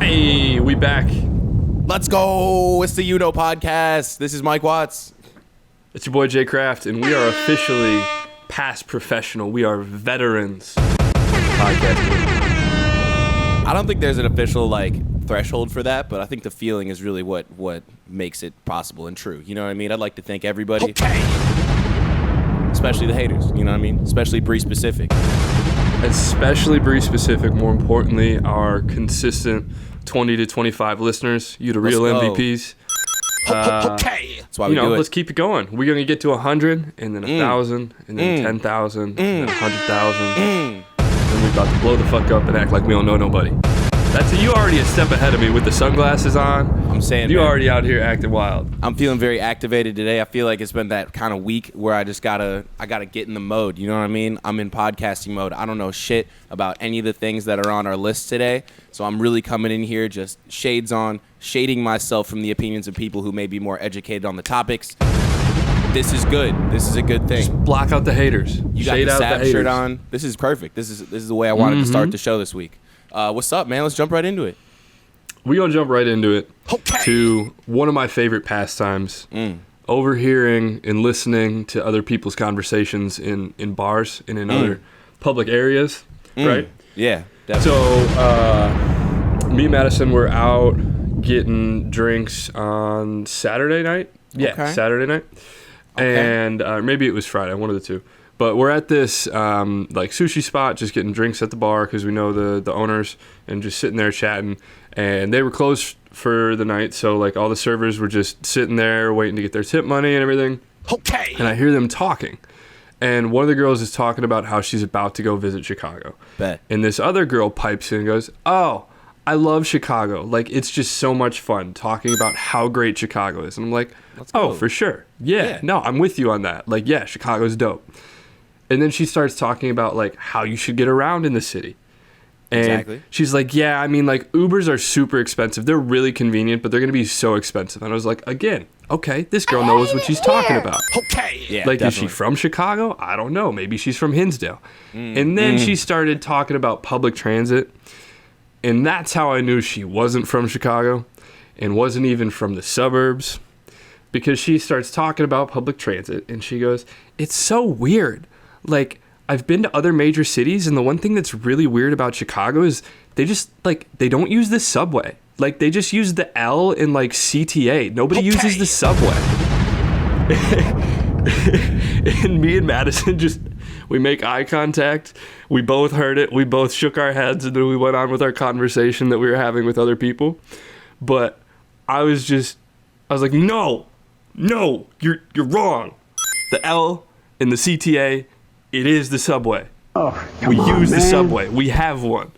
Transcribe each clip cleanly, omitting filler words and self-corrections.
Hey, we back. Let's go. It's the UKNO podcast. This is Mike Watts. It's your boy Jay Kraft, and we are officially past professional. We are veterans podcasting. I don't think there's an official threshold for that, but I think the feeling is really what makes it possible and true. You know what I mean? I'd like to thank everybody. Okay. Especially the haters. You know what I mean? Especially Bree specific. Especially Bree specific. More importantly, our consistent 20 to 25 listeners. You the real MVPs. Okay. That's why we do it. Let's keep it going. We're going to get to 100, and then 1,000, and then 10,000, and then 100,000. And then we're about to blow the fuck up and act like we don't know nobody. You already a step ahead of me with the sunglasses on. I'm saying, you man, already out here acting wild. I'm feeling very activated today. I feel like it's been that kind of week where I just gotta get in the mode. You know what I mean? I'm in podcasting mode. I don't know shit about any of the things that are on our list today. So I'm really coming in here just shades on, shading myself from the opinions of people who may be more educated on the topics. This is good. This is a good thing. Just block out the haters. You got Shade the out Sap the haters. shirt on. This is perfect. This is the way I wanted to start the show this week. What's up, man? Let's jump right into it. We're going to jump right into it. Okay. To one of my favorite pastimes. Overhearing and listening to other people's conversations in bars and in other public areas. Right? Yeah, definitely. So, me and Madison were out getting drinks on Saturday night. Yeah, Okay. Saturday night. Okay. And maybe it was Friday, one of the two. But we're at this sushi spot, just getting drinks at the bar because we know the owners, and just sitting there chatting. And they were closed for the night, so all the servers were just sitting there waiting to get their tip money and everything. Okay. And I hear them talking. And one of the girls is talking about how she's about to go visit Chicago. Bet. And this other girl pipes in and goes, "Oh, I love Chicago. It's just so much fun talking about how great Chicago is." And I'm like, "Oh, for sure. Yeah, no, I'm with you on that. Yeah, Chicago's dope." And then she starts talking about how you should get around in the city. And Exactly. she's like, "Yeah, I mean Ubers are super expensive. They're really convenient, but they're going to be so expensive." And I was like, again, okay, this girl knows what she's talking about. Okay. Yeah, Is she definitely. from Chicago? I don't know. Maybe she's from Hinsdale. And then she started talking about public transit. And that's how I knew she wasn't from Chicago and wasn't even from the suburbs. Because she starts talking about public transit and she goes, "It's so weird. I've been to other major cities, and the one thing that's really weird about Chicago is they just, they don't use the subway. They just use the L in, CTA. Nobody uses the subway." And me and Madison we make eye contact. We both heard it. We both shook our heads, and then we went on with our conversation that we were having with other people. But I was like, no, you're wrong. The L in the CTA, it is the subway. Oh, we use the subway. We have one.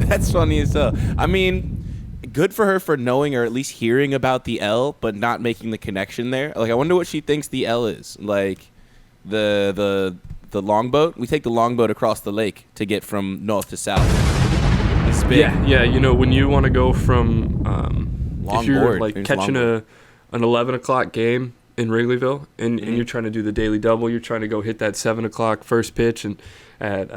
That's funny as hell. I mean, good for her for knowing or at least hearing about the L, but not making the connection there. I wonder what she thinks the L is. The longboat. We take the longboat across the lake to get from north to south. It's big. Yeah. When you want to go from if you're Longboard. catching an 11 o'clock game in Wrigleyville, and you're trying to do the daily double, you're trying to go hit that 7 o'clock first pitch and at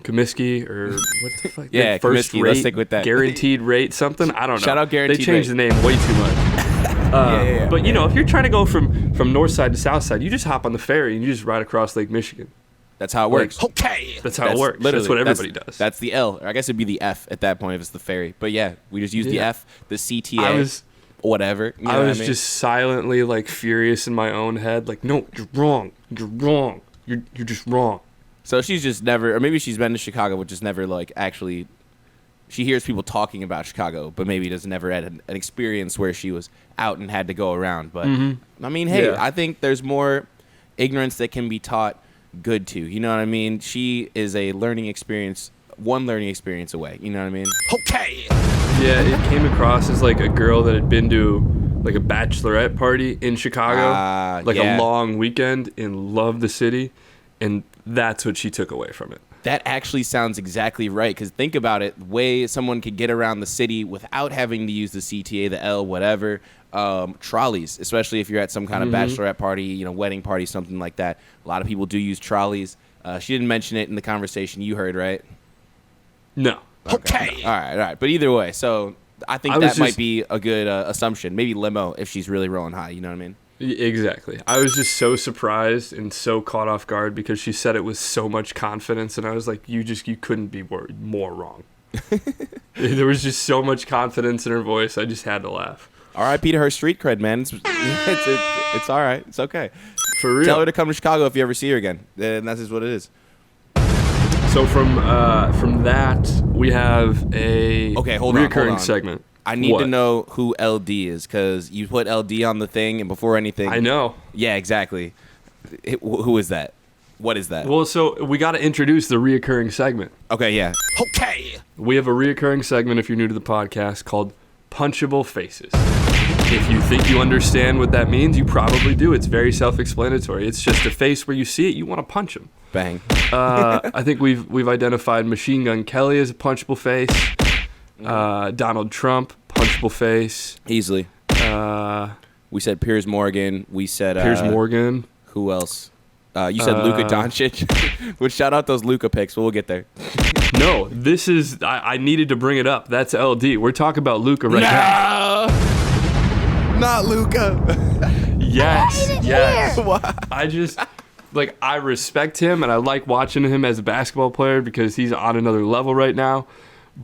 Comiskey or what the fuck? Yeah, first Comiskey, rate, let's stick with that. Guaranteed rate something. I don't know. Shout out Guaranteed They changed Rate. the name way too much. But if you're trying to go from north side to south side, you just hop on the ferry and you just ride across Lake Michigan. That's how it works. Okay. That's how it works. Literally, That's what everybody does. That's the L. Or I guess it'd be the F at that point if it's the ferry. But yeah, we just use the F, the CTA, whatever. You know I what was mean? just silently furious in my own head. No, you're wrong. You're wrong. You're just wrong. So she's just never, or maybe she's been to Chicago, but just never actually. She hears people talking about Chicago, but maybe does never had an experience where she was out and had to go around. But I mean, hey, I think there's more ignorance that can be taught good to. You know what I mean? She is one learning experience away. You know what I mean? Okay. Yeah, it came across as a girl that had been to a bachelorette party in Chicago, a long weekend, and loved the city, and that's what she took away from it. That actually sounds exactly right, because think about it, the way someone could get around the city without having to use the CTA, the L, whatever, trolleys, especially if you're at some kind of bachelorette party, wedding party, something like that. A lot of people do use trolleys. She didn't mention it in the conversation you heard, right? No. Okay. All right. But either way, so I think that might be a good assumption. Maybe limo if she's really rolling high. You know what I mean? Exactly. I was just so surprised and so caught off guard because she said it with so much confidence, and I was like, you couldn't be more wrong. There was just so much confidence in her voice. I just had to laugh. R.I.P. to her street cred, man. It's all right. It's okay. For real. Tell her to come to Chicago if you ever see her again. And that's just what it is. So from that, we have a recurring segment. I need to know who LD is because you put LD on the thing, and before anything, I know. Yeah, exactly. Who is that? What is that? Well, so we got to introduce the reoccurring segment. Okay, yeah. Okay. We have a reoccurring segment, if you're new to the podcast, called Punchable Faces. If you think you understand what that means, you probably do. It's very self-explanatory. It's just a face where you see it, you want to punch him. Bang. I think we've identified Machine Gun Kelly as a punchable face. Donald Trump, punchable face. Easily. We said Piers Morgan. We said Piers Morgan. Who else? You said Luka Doncic. Which shout out those Luka picks, but we'll get there. No, this is I needed to bring it up. That's LD. We're talking about Luka right now. Not Luka. Yes. I just I respect him and I like watching him as a basketball player because he's on another level right now.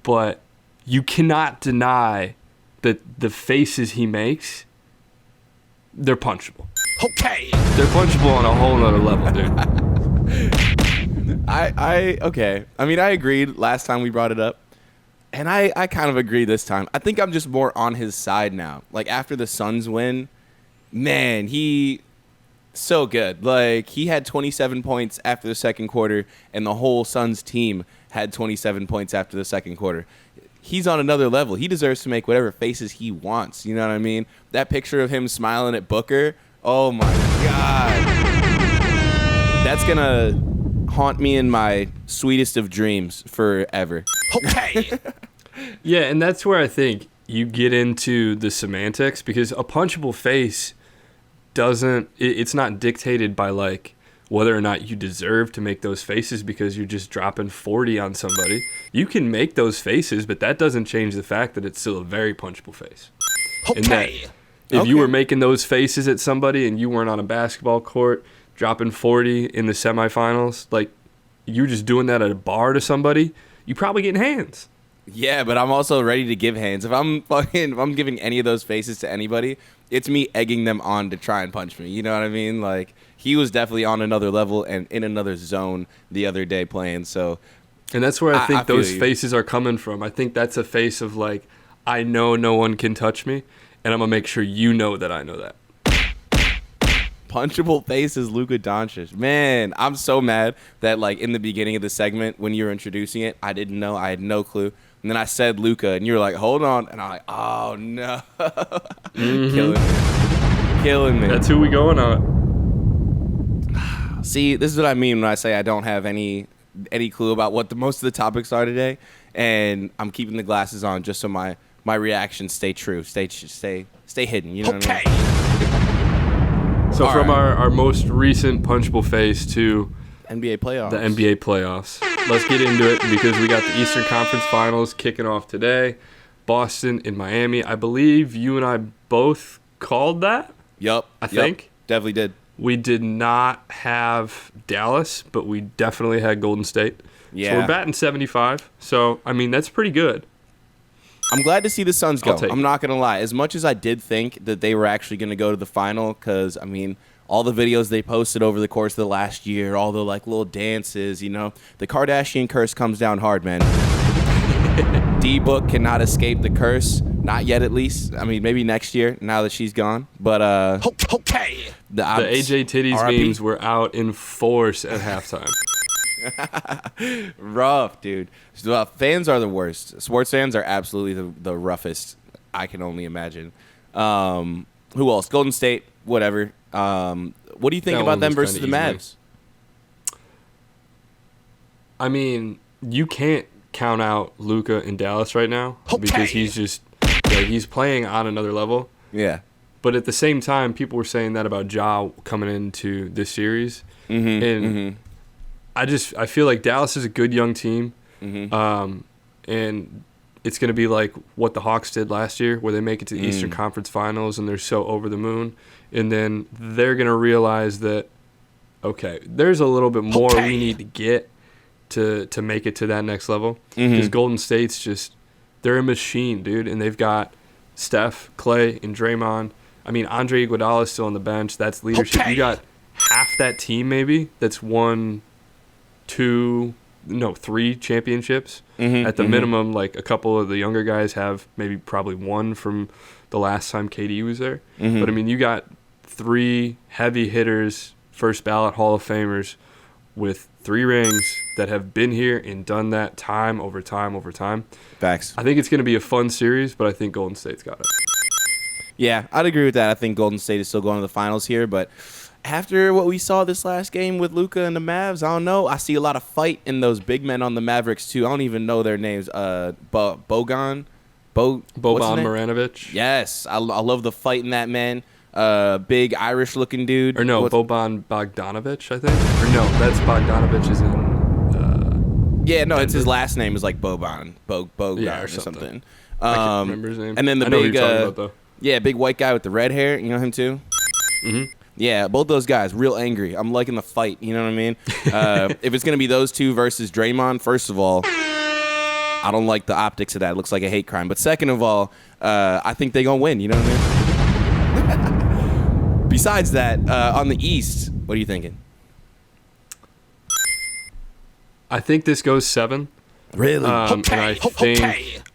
But you cannot deny that the faces he makes, they're punchable. Okay. They're punchable on a whole nother level, dude. Okay. I mean, I agreed last time we brought it up. And I kind of agree this time. I think I'm just more on his side now. Like, after the Suns win, man, he so good. Like, he had 27 points after the second quarter, and the whole Suns team had 27 points after the second quarter. He's on another level. He deserves to make whatever faces he wants. You know what I mean? That picture of him smiling at Booker, oh, my God. That's going to haunt me in my sweetest of dreams forever. Okay. Yeah, and that's where I think you get into the semantics because a punchable face it's not dictated by whether or not you deserve to make those faces because you're just dropping 40 on somebody. You can make those faces, but that doesn't change the fact that it's still a very punchable face. Okay. And that if you were making those faces at somebody and you weren't on a basketball court dropping 40 in the semifinals, you're just doing that at a bar to somebody, you probably getting hands. Yeah, but I'm also ready to give hands. If I'm giving any of those faces to anybody, it's me egging them on to try and punch me. You know what I mean? He was definitely on another level and in another zone the other day playing. So, and that's where I think those faces are coming from. I think that's a face of I know no one can touch me, and I'm gonna make sure you know that I know that. Punchable face is Luka Doncic. Man, I'm so mad that in the beginning of the segment when you were introducing it, I didn't know. I had no clue. And then I said Luka, and you were like, hold on. And I'm like, oh, no. Mm-hmm. Killing me. That's who we going on. See, this is what I mean when I say I don't have any clue about what most of the topics are today. And I'm keeping the glasses on just so my reactions stay true, stay hidden. You know what I mean? So from our most recent punchable face to NBA playoffs. The NBA playoffs. Let's get into it because we got the Eastern Conference Finals kicking off today. Boston in Miami. I believe you and I both called that. Yep. I think. Definitely did. We did not have Dallas, but we definitely had Golden State. Yeah. So we're batting 75. So, I mean, that's pretty good. I'm glad to see the Suns go. I'm not going to lie. As much as I did think that they were actually going to go to the final, because, I mean, all the videos they posted over the course of the last year, all the, little dances, the Kardashian curse comes down hard, man. D-Book cannot escape the curse. Not yet, at least. I mean, maybe next year, now that she's gone. But, okay. The AJ Titties memes were out in force at halftime. Rough, dude. Fans are the worst. Sports fans are absolutely the roughest I can only imagine. Who else? Golden State, whatever. What do you think about them versus the Mavs? I mean, you can't count out Luka in Dallas right now because he's playing on another level. Yeah. But at the same time, people were saying that about Ja coming into this series. Mm-hmm, and I feel like Dallas is a good young team. Mm-hmm. and it's going to be like what the Hawks did last year, where they make it to the Eastern Conference Finals and they're so over the moon. And then they're going to realize that, okay, there's a little bit more we need to get to make it to that next level. Because Golden State's just, they're a machine, dude. And they've got Steph, Clay, and Draymond. I mean, Andre Iguodala is still on the bench. That's leadership. You got half that team maybe that's won 3 championships. At the minimum, like a couple of the younger guys have maybe probably one from the last time KD was there. But I mean, you got 3 heavy hitters, first ballot Hall of Famers with 3 rings that have been here and done that time over time over time. Facts. I think it's going to be a fun series, but I think Golden State's got it. Yeah, I'd agree with that. I think Golden State is still going to the finals here, but after what we saw this last game with Luka and the Mavs, I don't know. I see a lot of fight in those big men on the Mavericks, too. I don't even know their names. Boban Marjanovic. Yes. I love the fight in that man. Big Irish-looking dude. Or no, Boban Bogdanovic, I think. Or no, that's Bogdanovic is in Denver. It's his last name is like Boban. Bogan or or something. I can't remember his name. And then the I know big, who you're talking about, though. big white guy with the red hair. You know him, too? Yeah, both those guys, real angry. I'm liking the fight, you know what I mean? If it's going to be those two versus Draymond, first of all, I don't like the optics of that. It looks like a hate crime. But second of all, I think they're going to win, you know what I mean? Besides that, on the East, what are you thinking? I think this goes 7. Really? And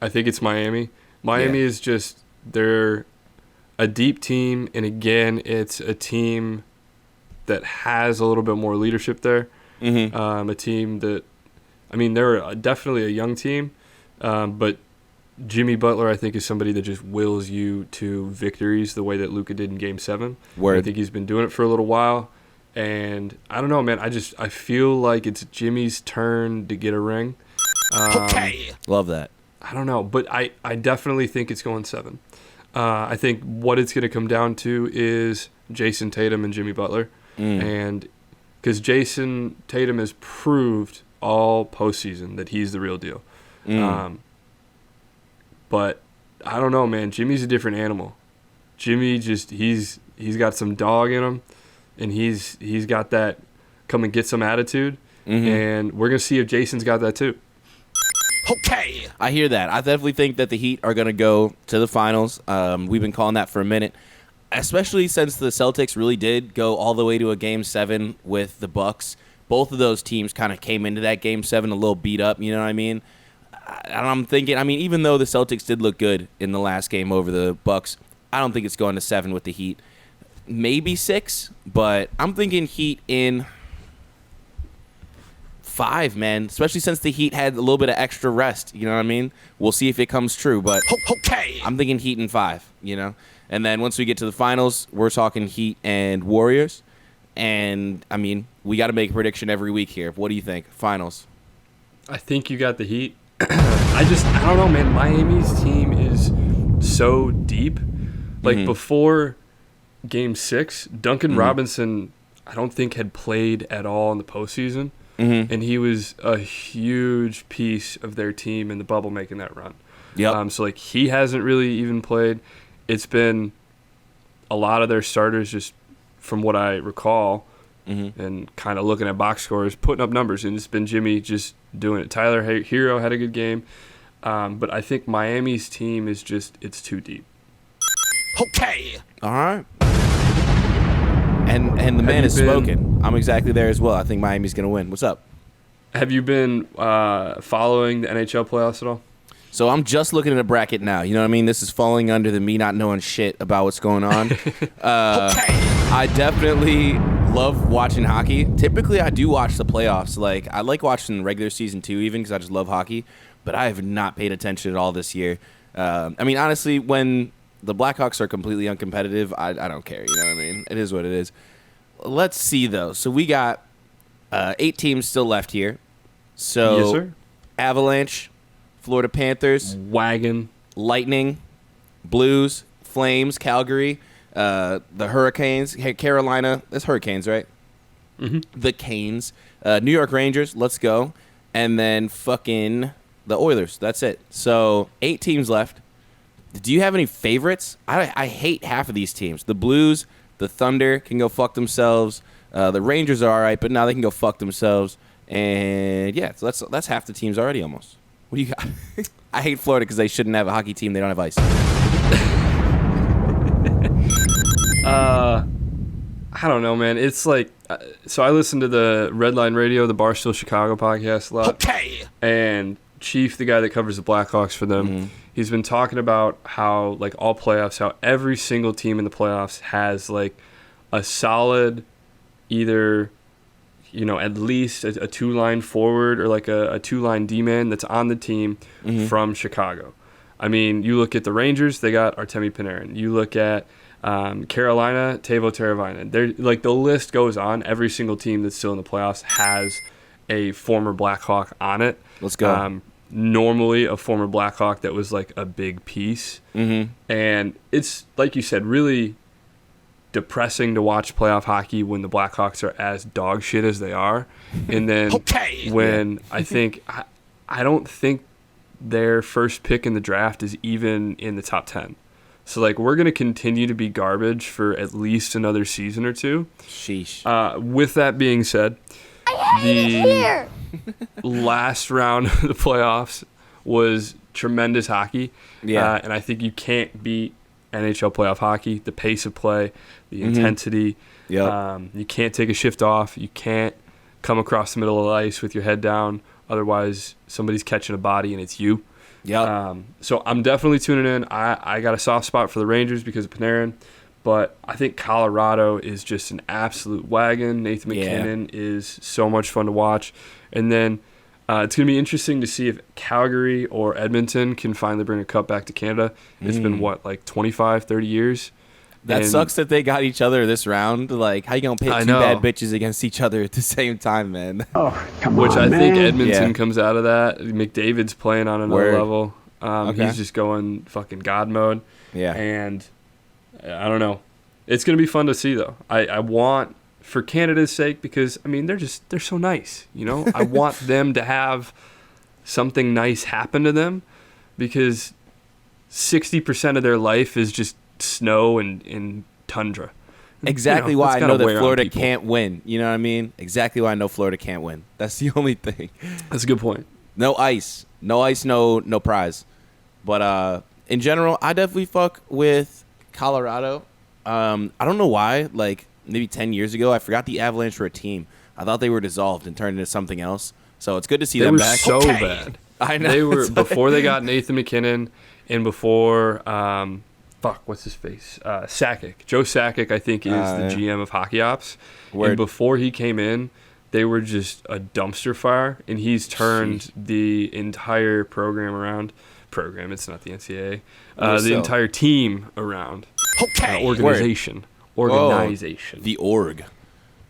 I think it's Miami. Miami is just, they're a deep team, and again, it's a team that has a little bit more leadership there. A team that, I mean, they're definitely a young team, but Jimmy Butler, I think, is somebody that just wills you to victories the way that Luka did in Game 7. I think he's been doing it for a little while, and I don't know, man. I feel like it's Jimmy's turn to get a ring. Love that. I don't know, but I definitely think it's going 7. I think what it's going to come down to is Jason Tatum and Jimmy Butler. And because Jason Tatum has proved all postseason that he's the real deal. But I don't know, man. Jimmy's a different animal. Jimmy just, he's got some dog in him, and he's got that come and get some attitude. And we're going to see if Jason's got that too. I hear that. I definitely think that the Heat are going to go to the finals. We've been calling that for a minute, especially since the Celtics really did go all the way to a Game 7 with the Bucks. Both of those teams kind of came into that Game 7 a little beat up, you know what I mean? And I'm thinking, even though the Celtics did look good in the last game over the Bucks, I don't think it's going to 7 with the Heat. Maybe 6, but I'm thinking Heat in 5, man, especially since the Heat had a little bit of extra rest, you know what I mean? We'll see if it comes true, but I'm thinking Heat in 5, you know? And then once we get to the finals, we're talking Heat and Warriors. And, we got to make a prediction every week here. What do you think? Finals. I think you got the Heat. I don't know, man. Miami's team is so deep. Like, before Game 6, Duncan Robinson, I don't think, had played at all in the postseason. And he was a huge piece of their team in the bubble making that run. So, he hasn't really even played. It's been a lot of their starters, just from what I recall, and kind of looking at box scores, putting up numbers. And it's been Jimmy just doing it. Tyler Hero had a good game. But I think Miami's team is just, it's too deep. All right. And the man is spoken. I'm exactly there as well. I think Miami's going to win. What's up? Have you been following the NHL playoffs at all? So I'm just looking at a bracket now. You know what I mean? This is falling under the me not knowing shit about what's going on. I definitely love watching hockey. Typically, I do watch the playoffs. Like, I like watching regular season too, even because I just love hockey. But I have not paid attention at all this year. Honestly, when the Blackhawks are completely uncompetitive, I don't care. You know what I mean? It is what it is. Let's see, though. So we got 8 teams still left here. So Yes, sir. Avalanche, Florida Panthers, Wagon, Lightning, Blues, Flames, Calgary, the Hurricanes, Carolina. That's Hurricanes, right? The Canes, New York Rangers. Let's go. And then fucking The Oilers. That's it. So 8 teams left. Do you have any favorites? I hate half of these teams. The Blues, the Thunder can go fuck themselves. The Rangers are all right, but now they can go fuck themselves. And yeah, so that's half the teams already almost. What do you got? I hate Florida because they shouldn't have a hockey team. They don't have ice. I don't know, man. It's like, so I listen to the Redline Radio, the Barstool Chicago podcast a lot. Okay. And Chief, the guy that covers the Blackhawks for them, he's been talking about how, like, all playoffs, how every single team in the playoffs has, like, a solid either, you know, at least a 2-line forward or, like, a 2-line D-man that's on the team from Chicago. I mean, you look at the Rangers, they got Artemi Panarin. You look at Carolina, Teuvo Teravainen. They're, like, the list goes on. Every single team that's still in the playoffs has a former Blackhawk on it. Let's go. Normally a former Blackhawk that was, like, a big piece. And it's, like you said, really depressing to watch playoff hockey when the Blackhawks are as dog shit as they are. And then when I don't think their first pick in the draft is even in the top 10. So, like, we're going to continue to be garbage for at least another season or two. Sheesh. With that being said, the last round of the playoffs was tremendous hockey. Yeah. And I think you can't beat NHL playoff hockey, the pace of play, the intensity. You can't take a shift off. You can't come across the middle of the ice with your head down. Otherwise, somebody's catching a body and it's you. So I'm definitely tuning in. I got a soft spot for the Rangers because of Panarin, but I think Colorado is just an absolute wagon. Nathan McKinnon is so much fun to watch. And then it's going to be interesting to see if Calgary or Edmonton can finally bring a cup back to Canada. It's been, what, like 25, 30 years? That sucks that they got each other this round. Like, how you going to pit two bad bitches against each other at the same time, man? Oh, come on, Which I think Edmonton Yeah. comes out of that. McDavid's playing on another Word. level. Okay. He's just going fucking God mode. Yeah. And I don't know. It's going to be fun to see, though. I want, for Canada's sake, because, I mean, they're so nice, you know? I want them to have something nice happen to them because 60% of their life is just snow and tundra. Exactly You know, why that's I gotta know that wear on Florida people. can't win. You know what I mean? Exactly why I know Florida can't win. That's the only thing. That's a good point. No ice. No ice, no prize. But in general, I definitely fuck with Colorado. I don't know why. Like, maybe 10 years ago, I forgot the Avalanche were a team. I thought they were dissolved and turned into something else. So it's good to see them back. They were so bad. I know. They were, before they got Nathan McKinnon and before, what's his face? Sakic. Joe Sakic, I think, is the GM of Hockey Ops. Word. And before he came in, they were just a dumpster fire, and he's turned the entire program around. It's not the NCAA. The entire team around. Organization. Word. Organization. The org.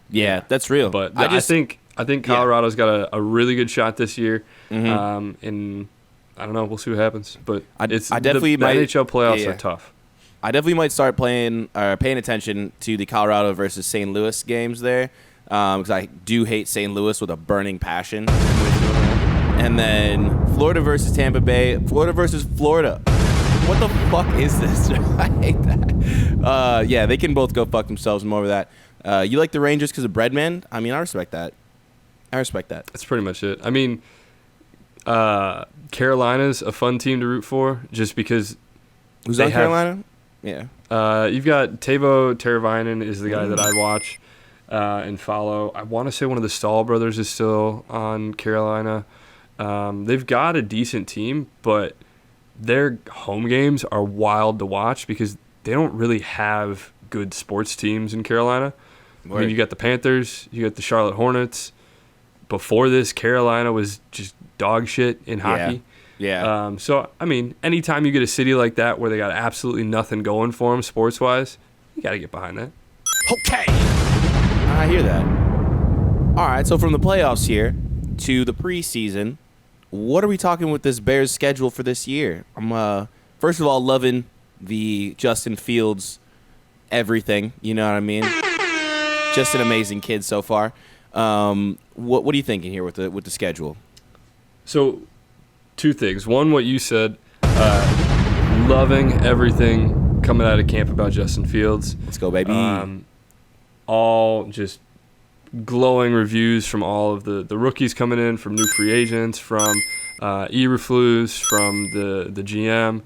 Yeah, that's real. But I think Colorado's got a really good shot this year. And I don't know. We'll see what happens. But I definitely the NHL playoffs are tough. I definitely might start paying attention to the Colorado versus St. Louis games there because I do hate St. Louis with a burning passion. And then Florida versus Tampa Bay. Florida versus Florida. What the fuck is this? I hate that. Yeah, they can both go fuck themselves. More of that. You like the Rangers because of Breadman? I mean, I respect that. That's pretty much it. I mean, Carolina's a fun team to root for just because. Who's on Carolina? Yeah. You've got Teuvo Teravainen is the guy that I watch and follow. I want to say one of the Stahl brothers is still on Carolina. They've got a decent team, but their home games are wild to watch because they don't really have good sports teams in Carolina. I mean, you got the Panthers, you got the Charlotte Hornets. Before this, Carolina was just dog shit in hockey. Yeah. So, I mean, anytime you get a city like that where they got absolutely nothing going for them sports-wise, you got to get behind that. Okay. I hear that. All right, so from the playoffs here to the preseason, what are we talking with this Bears schedule for this year? I'm, first of all, loving the Justin Fields everything. You know what I mean? Just an amazing kid so far. What are you thinking here with the schedule? So, two things. One, what you said, loving everything coming out of camp about Justin Fields. Let's go, baby. All just glowing reviews from all of the rookies coming in, from new free agents, from Eberflus, from the GM.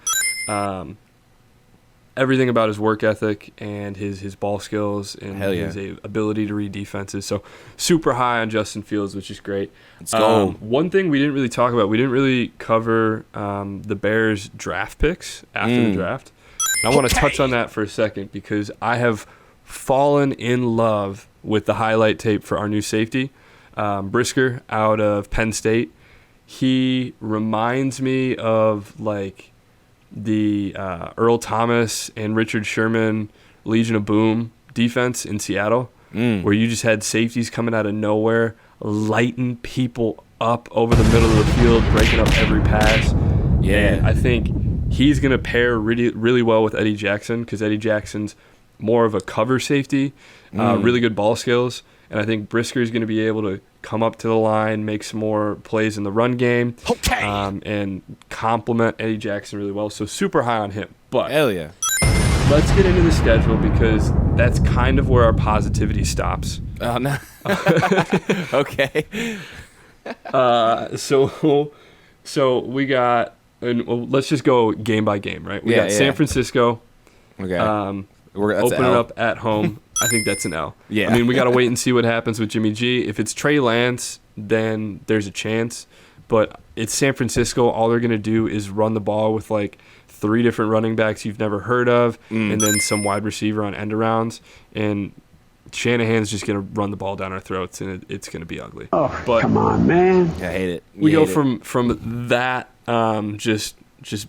Everything about his work ethic and his ball skills and his ability to read defenses. So super high on Justin Fields, which is great. Let's go. One thing we didn't really talk about, we didn't really cover the Bears draft picks after the draft. And I want to touch on that for a second because I have fallen in love with the highlight tape for our new safety, Brisker out of Penn State. He reminds me of like the Earl Thomas and Richard Sherman Legion of Boom defense in Seattle, where you just had safeties coming out of nowhere, lighting people up over the middle of the field, breaking up every pass. Yeah, and I think he's going to pair really, really well with Eddie Jackson because Eddie Jackson's more of a cover safety, really good ball skills. And I think Brisker is going to be able to come up to the line, make some more plays in the run game, and complement Eddie Jackson really well. So super high on him. But hell yeah. Let's get into the schedule because that's kind of where our positivity stops. Oh, no. Okay. So we got, let's just go game by game, right? We got San Francisco. Okay. Open it up at home. I think that's an L. Yeah. I mean, we got to wait and see what happens with Jimmy G. If it's Trey Lance, then there's a chance. But it's San Francisco. All they're going to do is run the ball with like 3 different running backs you've never heard of, and then some wide receiver on end arounds. And Shanahan's just going to run the ball down our throats, and it's going to be ugly. Oh, but come on, man. I hate it. We go from that just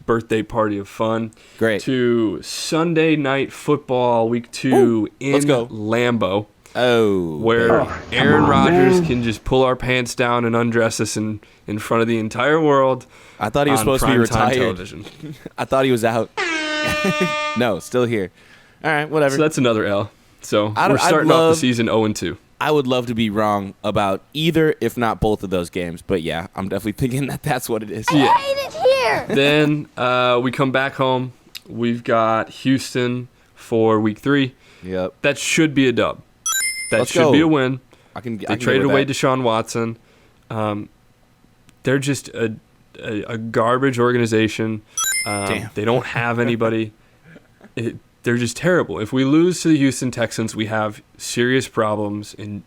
birthday party of fun to Sunday night football week 2 in Lambeau. Where Aaron Rodgers can just pull our pants down and undress us in front of the entire world. I thought he was supposed to be retired. Television. I thought he was out. No, still here. All right, whatever. So that's another L. So we're starting off the season 0-2. I would love to be wrong about either, if not both of those games. But yeah, I'm definitely thinking that that's what it is. I hate it here. Then we come back home. We've got Houston for week 3. Yep. That should be a dub. That should be a win. They traded away Deshaun Watson. They're just a garbage organization. They don't have anybody. They're just terrible. If we lose to the Houston Texans, we have serious problems, and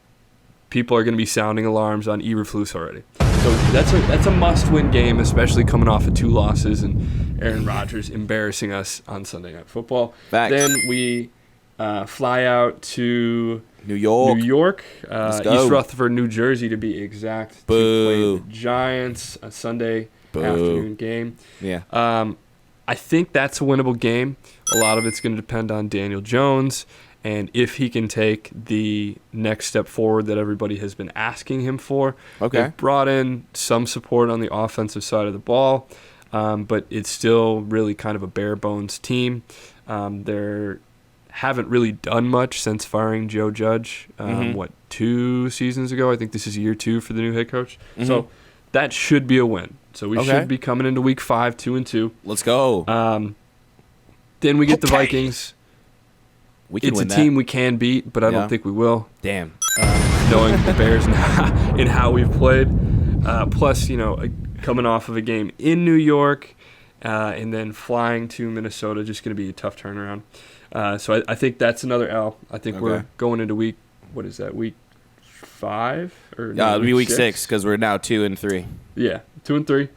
people are going to be sounding alarms on Eberflus already. So that's a must-win game, especially coming off of 2 losses and Aaron Rodgers embarrassing us on Sunday Night Football. Facts. Then we fly out to New York. East Rutherford, New Jersey, to be exact. Boo. To play the Giants, a Sunday afternoon game. Yeah. I think that's a winnable game. A lot of it's going to depend on Daniel Jones and if he can take the next step forward that everybody has been asking him for. Okay. They've brought in some support on the offensive side of the ball, but it's still really kind of a bare bones team. They haven't really done much since firing Joe Judge, 2 seasons ago? I think this is year 2 for the new head coach. So that should be a win. So we should be coming into week 5, 2-2. Let's go. Then we get the Vikings. It's a team we can beat, but I don't think we will. Damn. Knowing the Bears and how we've played. Plus, coming off of a game in New York and then flying to Minnesota, just going to be a tough turnaround. So I think that's another L. I think we're going into week 5? It'll be week 6 because we're now 2-3. Yeah, 2-3.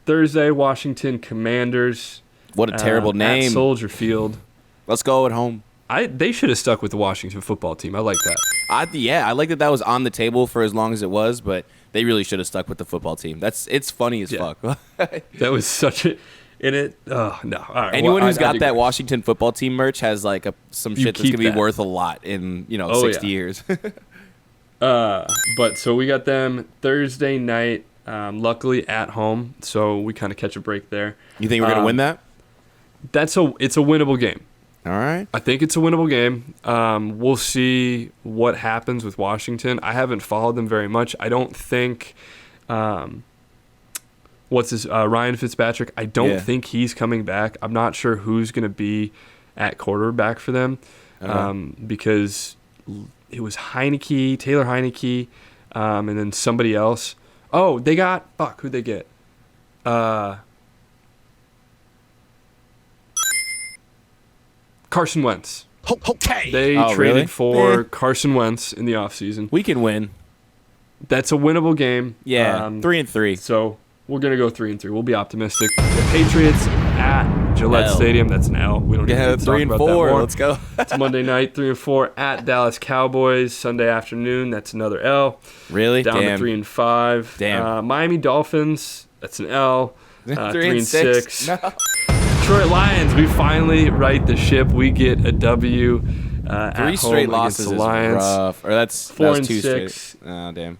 Thursday, Washington Commanders. What a terrible name. At Soldier Field. Let's go at home. They should have stuck with the Washington football team. I like that. I like that was on the table for as long as it was, but they really should have stuck with the football team. It's funny as fuck. That was such a... Oh, no. All right, anyone who's got that Washington football team merch has like some shit that's going to be worth a lot in 60 years. But so we got them Thursday night, luckily at home, so we kind of catch a break there. You think we're going to win that? It's a winnable game. All right. I think it's a winnable game. We'll see what happens with Washington. I haven't followed them very much. I don't think Ryan Fitzpatrick. I don't Yeah. think he's coming back. I'm not sure who's going to be at quarterback for them, because it was Taylor Heineke, and then somebody else. Oh, they got who'd they get? Carson Wentz. Okay. They Oh, traded really? for Eh. Carson Wentz in the offseason. We can win. That's a winnable game. Yeah, 3-3. So we're going to go 3-3. We'll be optimistic. The Patriots at Gillette L. Stadium. That's an L. We don't even Yeah, need to talk about that 3-4. more. Let's go. It's Monday night, 3-4 at Dallas Cowboys. Sunday afternoon. That's another L. Really? Down Damn. to 3-5. Damn. Miami Dolphins. That's an L. 3-6. No. Detroit Lions. We finally right the ship. We get a W. At 3 straight home losses against the is Lions. rough. Or that's 4-6 straight. Oh, damn.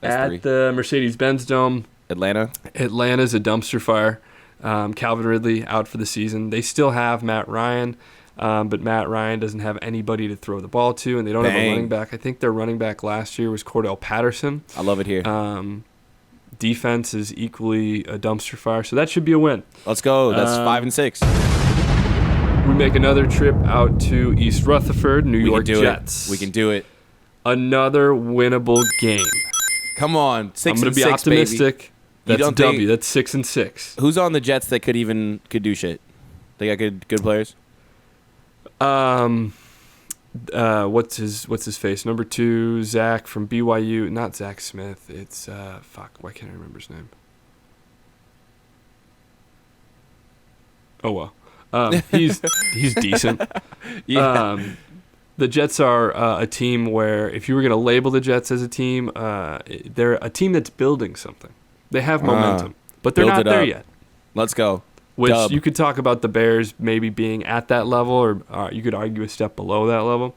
That's At 3. the Mercedes-Benz Dome. Atlanta. Atlanta's a dumpster fire. Calvin Ridley out for the season. They still have Matt Ryan, but Matt Ryan doesn't have anybody to throw the ball to, and they don't have a running back. I think their running back last year was Cordell Patterson. I love it here. Defense is equally a dumpster fire, so that should be a win. Let's go. That's 5-6. We make another trip out to East Rutherford, New York Jets. We can do it. Another winnable game. Come on. 6-6, I'm going to be baby. optimistic. That's a don't W. think- That's 6-6. Who's on the Jets that could do shit? They got good players? What's his face? Number 2, Zach from BYU. Not Zach Smith. It's why can't I remember his name? Oh well. He's decent. Yeah. The Jets are a team where if you were going to label the Jets as a team, they're a team that's building something. They have momentum, but they're Build not it there up. yet. Let's go. Which Dub. you could talk about the Bears maybe being at that level, or you could argue a step below that level.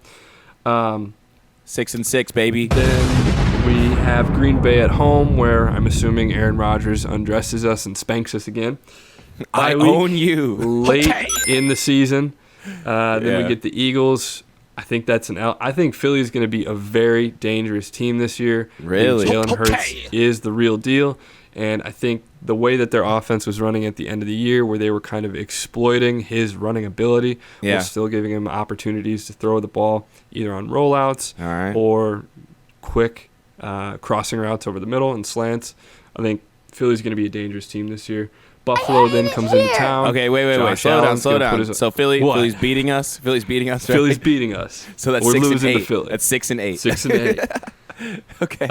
6-6, baby. Then we have Green Bay at home, where I'm assuming Aaron Rodgers undresses us and spanks us again. I Bye week, own you. Late in the season. Then Yeah. we get the Eagles. I think that's an L. I think Philly's going to be a very dangerous team this year. Really? I think Jalen Hurts is the real deal. And I think the way that their offense was running at the end of the year, where they were kind of exploiting his running ability while still giving him opportunities to throw the ball either on rollouts or quick crossing routes over the middle and slants. I think Philly's going to be a dangerous team this year. Buffalo then comes into town. Okay, wait. Josh Slow Allen's down. gonna put his- So What? Philly's beating us. Right? Philly's beating us. So that's We're 6 losing and 8. to Philly. That's 6 and 8. 6 and 8. Okay.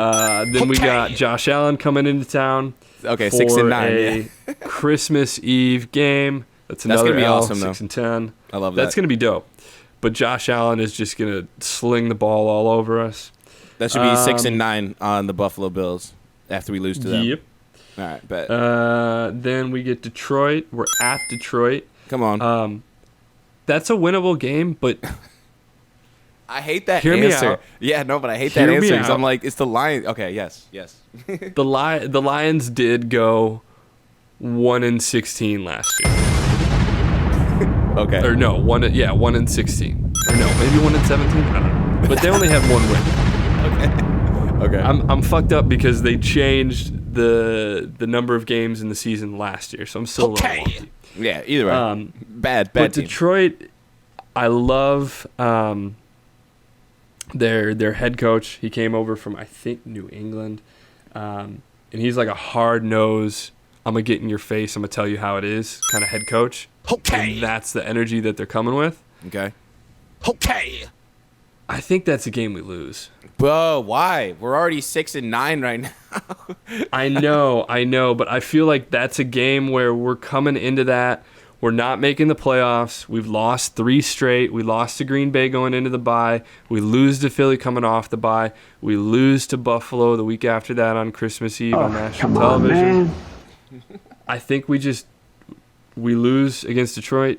Then we got Josh Allen coming into town. Okay, for 6 and 9. a Christmas Eve game. That's another gonna be L, awesome, 6 though. and 10. I love that. That's going to be dope. But Josh Allen is just going to sling the ball all over us. That should be 6 and 9 on the Buffalo Bills after we lose to them. Yep. All right, bet. Then we get Detroit. We're at Detroit. Come on. That's a winnable game, but I hate that hear me answer. out. Yeah, no, but I hate Hear that me answer because out. I'm like, it's the Lions. Okay, yes. the Lions did go 1-16 last year. Okay. Or no, 1-16. Or no, maybe 1-17. I don't know. But they only had one win. Okay. I'm fucked up because they changed the number of games in the season last year, so I'm still a little wonky. Yeah, either way. Bad But team. Detroit, I love their head coach. He came over from, I think, New England. And he's like a hard-nosed, I'm going to get in your face, I'm going to tell you how it is kind of head coach. And that's the energy that they're coming with. Okay. I think that's a game we lose. Bro, why? We're already 6 and 9 right now. I know, but I feel like that's a game where we're coming into that. We're not making the playoffs. We've lost 3 straight. We lost to Green Bay going into the bye. We lose to Philly coming off the bye. We lose to Buffalo the week after that on Christmas Eve on national television. I think we lose against Detroit,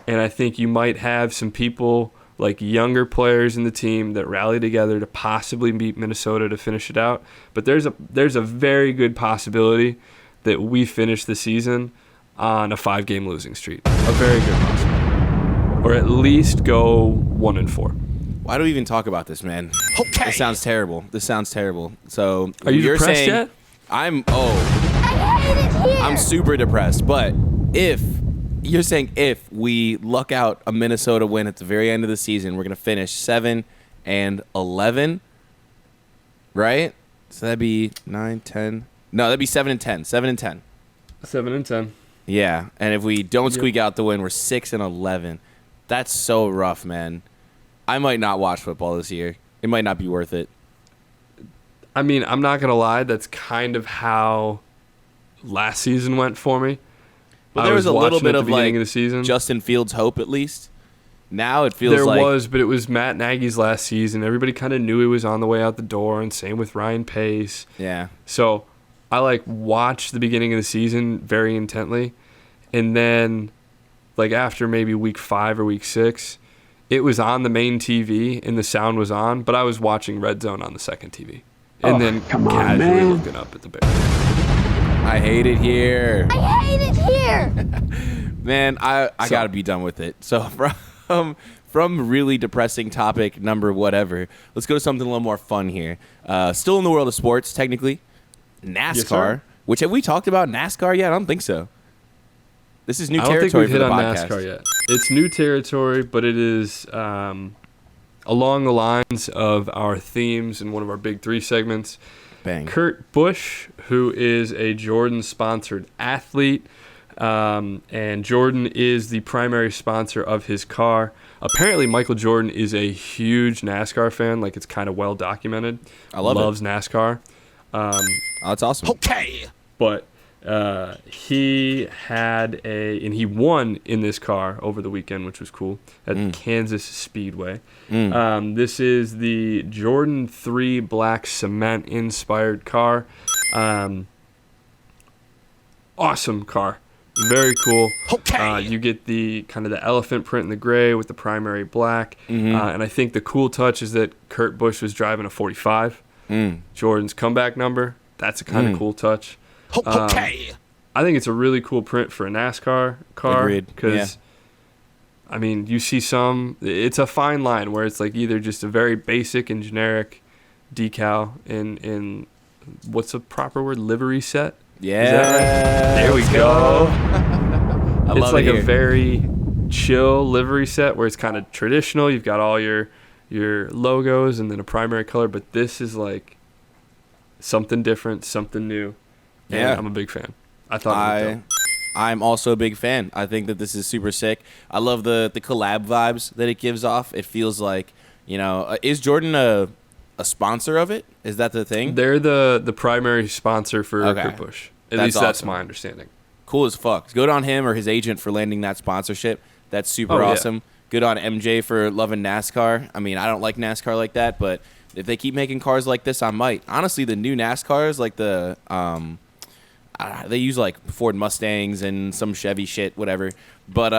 and I think you might have some people like younger players in the team that rally together to possibly beat Minnesota to finish it out. But there's a very good possibility that we finish the season on a 5-game losing streak. A very good possibility. Or at least go 1-4. Why do we even talk about this, man? This sounds terrible. So Are you you're depressed saying yet? I'm hate it here. I'm super depressed. But if you're saying if we luck out a Minnesota win at the very end of the season, we're gonna finish 7-11, right? So that'd be 9, 10. No, that'd be 7-10. 7-10. 7-10. Yeah, and if we don't squeak out the win, we're 6-11. That's so rough, man. I might not watch football this year. It might not be worth it. I mean, I'm not gonna lie. That's kind of how last season went for me. But there was a little bit of like of the season. Justin Fields' hope, at least. Now it feels there like was, but it was Matt Nagy's last season. Everybody kind of knew he was on the way out the door, and same with Ryan Pace. yeah. So I like watched the beginning of the season very intently, and then like after maybe week 5 or week 6, it was on the main TV and the sound was on, but I was watching Red Zone on the second TV, and then casually looking up at the Bears. I hate it here. I hate it here. Man, I gotta be done with it. So from really depressing topic number whatever, let's go to something a little more fun here. Still in the world of sports, technically. NASCAR. Which, have we talked about NASCAR yet? I don't think so. This is new territory I don't think we've for hit the on podcast. NASCAR yet. It's new territory, but it is along the lines of our themes in one of our big 3 segments. Bang. Kurt Busch, who is a Jordan-sponsored athlete, and Jordan is the primary sponsor of his car. Apparently, Michael Jordan is a huge NASCAR fan. Like, it's kind of well documented. I love Loves NASCAR. Oh, that's awesome. Okay. But he had and he won in this car over the weekend, which was cool, at Kansas Speedway. This is the Jordan 3 black cement inspired car. Awesome car. Very cool. Okay. You get the kind of the elephant print in the gray with the primary black. And I think the cool touch is that Kurt Busch was driving a 45. Jordan's comeback number. That's a kind of cool touch. Okay. I think it's a really cool print for a NASCAR car. Agreed. Because, I mean, you see it's a fine line where it's like either just a very basic and generic decal in what's the proper word? Livery set? Yeah. Is that right? There we go. I It's love like it a here. very chill livery set where it's kind of traditional. You've got all your logos and then a primary color, but this is like something different, something new. And Yeah. I'm a big fan. I thought it was dope. I'm also a big fan. I think that this is super sick. I love the collab vibes that it gives off. It feels like, is Jordan a sponsor of it? Is that the thing? They're the primary sponsor for Okay. Kurt Busch. At That's least that's awesome. my understanding. Cool as fuck. Good on him or his agent for landing that sponsorship. That's super Oh, yeah. awesome. Good on MJ for loving NASCAR. I mean, I don't like NASCAR like that, but if they keep making cars like this, I might. Honestly, the new NASCARs, like they use like Ford Mustangs and some Chevy shit, whatever. But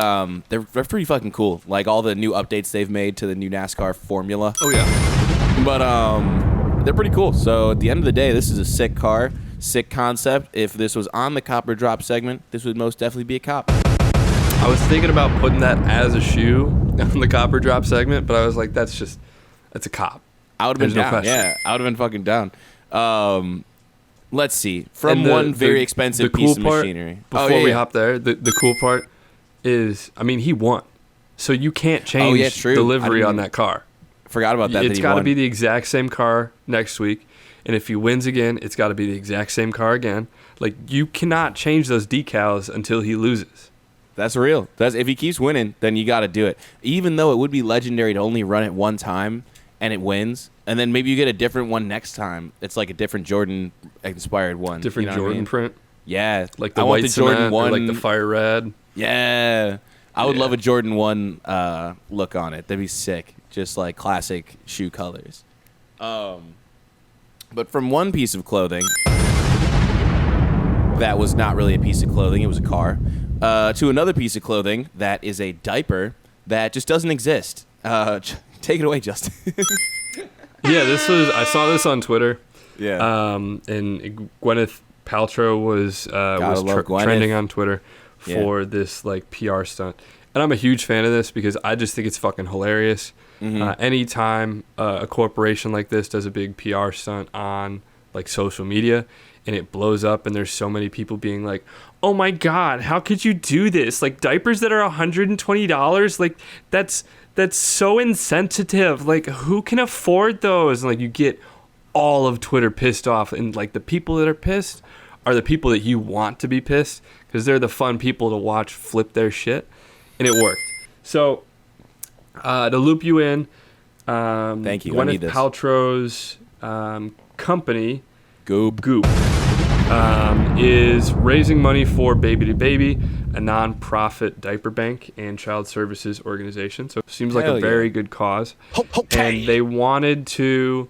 they're pretty fucking cool. Like all the new updates they've made to the new NASCAR formula. Oh yeah. But they're pretty cool. So at the end of the day, this is a sick car, sick concept. If this was on the Cop or Drop segment, this would most definitely be a Cop. I was thinking about putting that as a shoe on the Copper Drop segment, but I was like, that's a cop. I would have been There's no down. question. Yeah, I would have been fucking down. Let's see. From And one very expensive the piece cool of part, machinery. Before we hop there, the cool part is, I mean, he won. So you can't change true. the livery I on didn't- that car. Forgot about that. It's got to be the exact same car next week. And if he wins again, it's got to be the exact same car again. Like, you cannot change those decals until he loses. That's real. If he keeps winning, then you got to do it. Even though it would be legendary to only run it one time and it wins, and then maybe you get a different one next time. It's like a different Jordan-inspired one. Different you know what I Jordan mean? print. Yeah. Like the I want white the Jordan cement 1. or like the fire red. Yeah. I would Yeah. love a Jordan 1 look on it. That'd be sick. Just like classic shoe colors. But from one piece of clothing that was not really a piece of clothing, it was a car, to another piece of clothing that is a diaper that just doesn't exist. Take it away, Justin. Yeah, I saw this on Twitter. Yeah. And Gwyneth Paltrow was love Gwyneth. trending on Twitter Yeah. for this like PR stunt. And I'm a huge fan of this because I just think it's fucking hilarious. Anytime a corporation like this does a big PR stunt on like social media, and it blows up, and there's so many people being like, oh my God, how could you do this? Like, diapers that are $120, like, that's so insensitive. Like, who can afford those? And like, you get all of Twitter pissed off, and like, the people that are pissed are the people that you want to be pissed, because they're the fun people to watch flip their shit, and it worked. So to loop you in, thank you. Gwyneth I need this. Paltrow's company, Goop. is raising money for Baby to Baby, a non-profit diaper bank and child services organization. So it seems like a very good cause. And they wanted to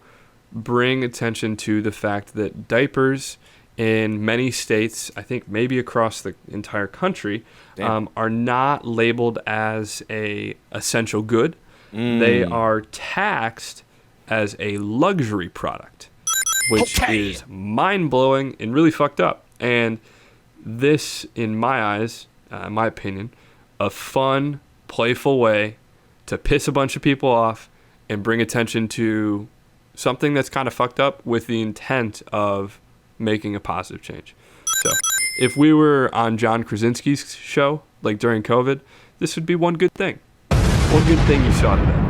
bring attention to the fact that diapers in many states, I think maybe across the entire country, are not labeled as a essential good. They are taxed as a luxury product, which is mind-blowing and really fucked up. And this, in my eyes, in my opinion, a fun, playful way to piss a bunch of people off and bring attention to something that's kind of fucked up with the intent of making a positive change. So if we were on John Krasinski's show, like during COVID, this would be one good thing. One good thing you saw today.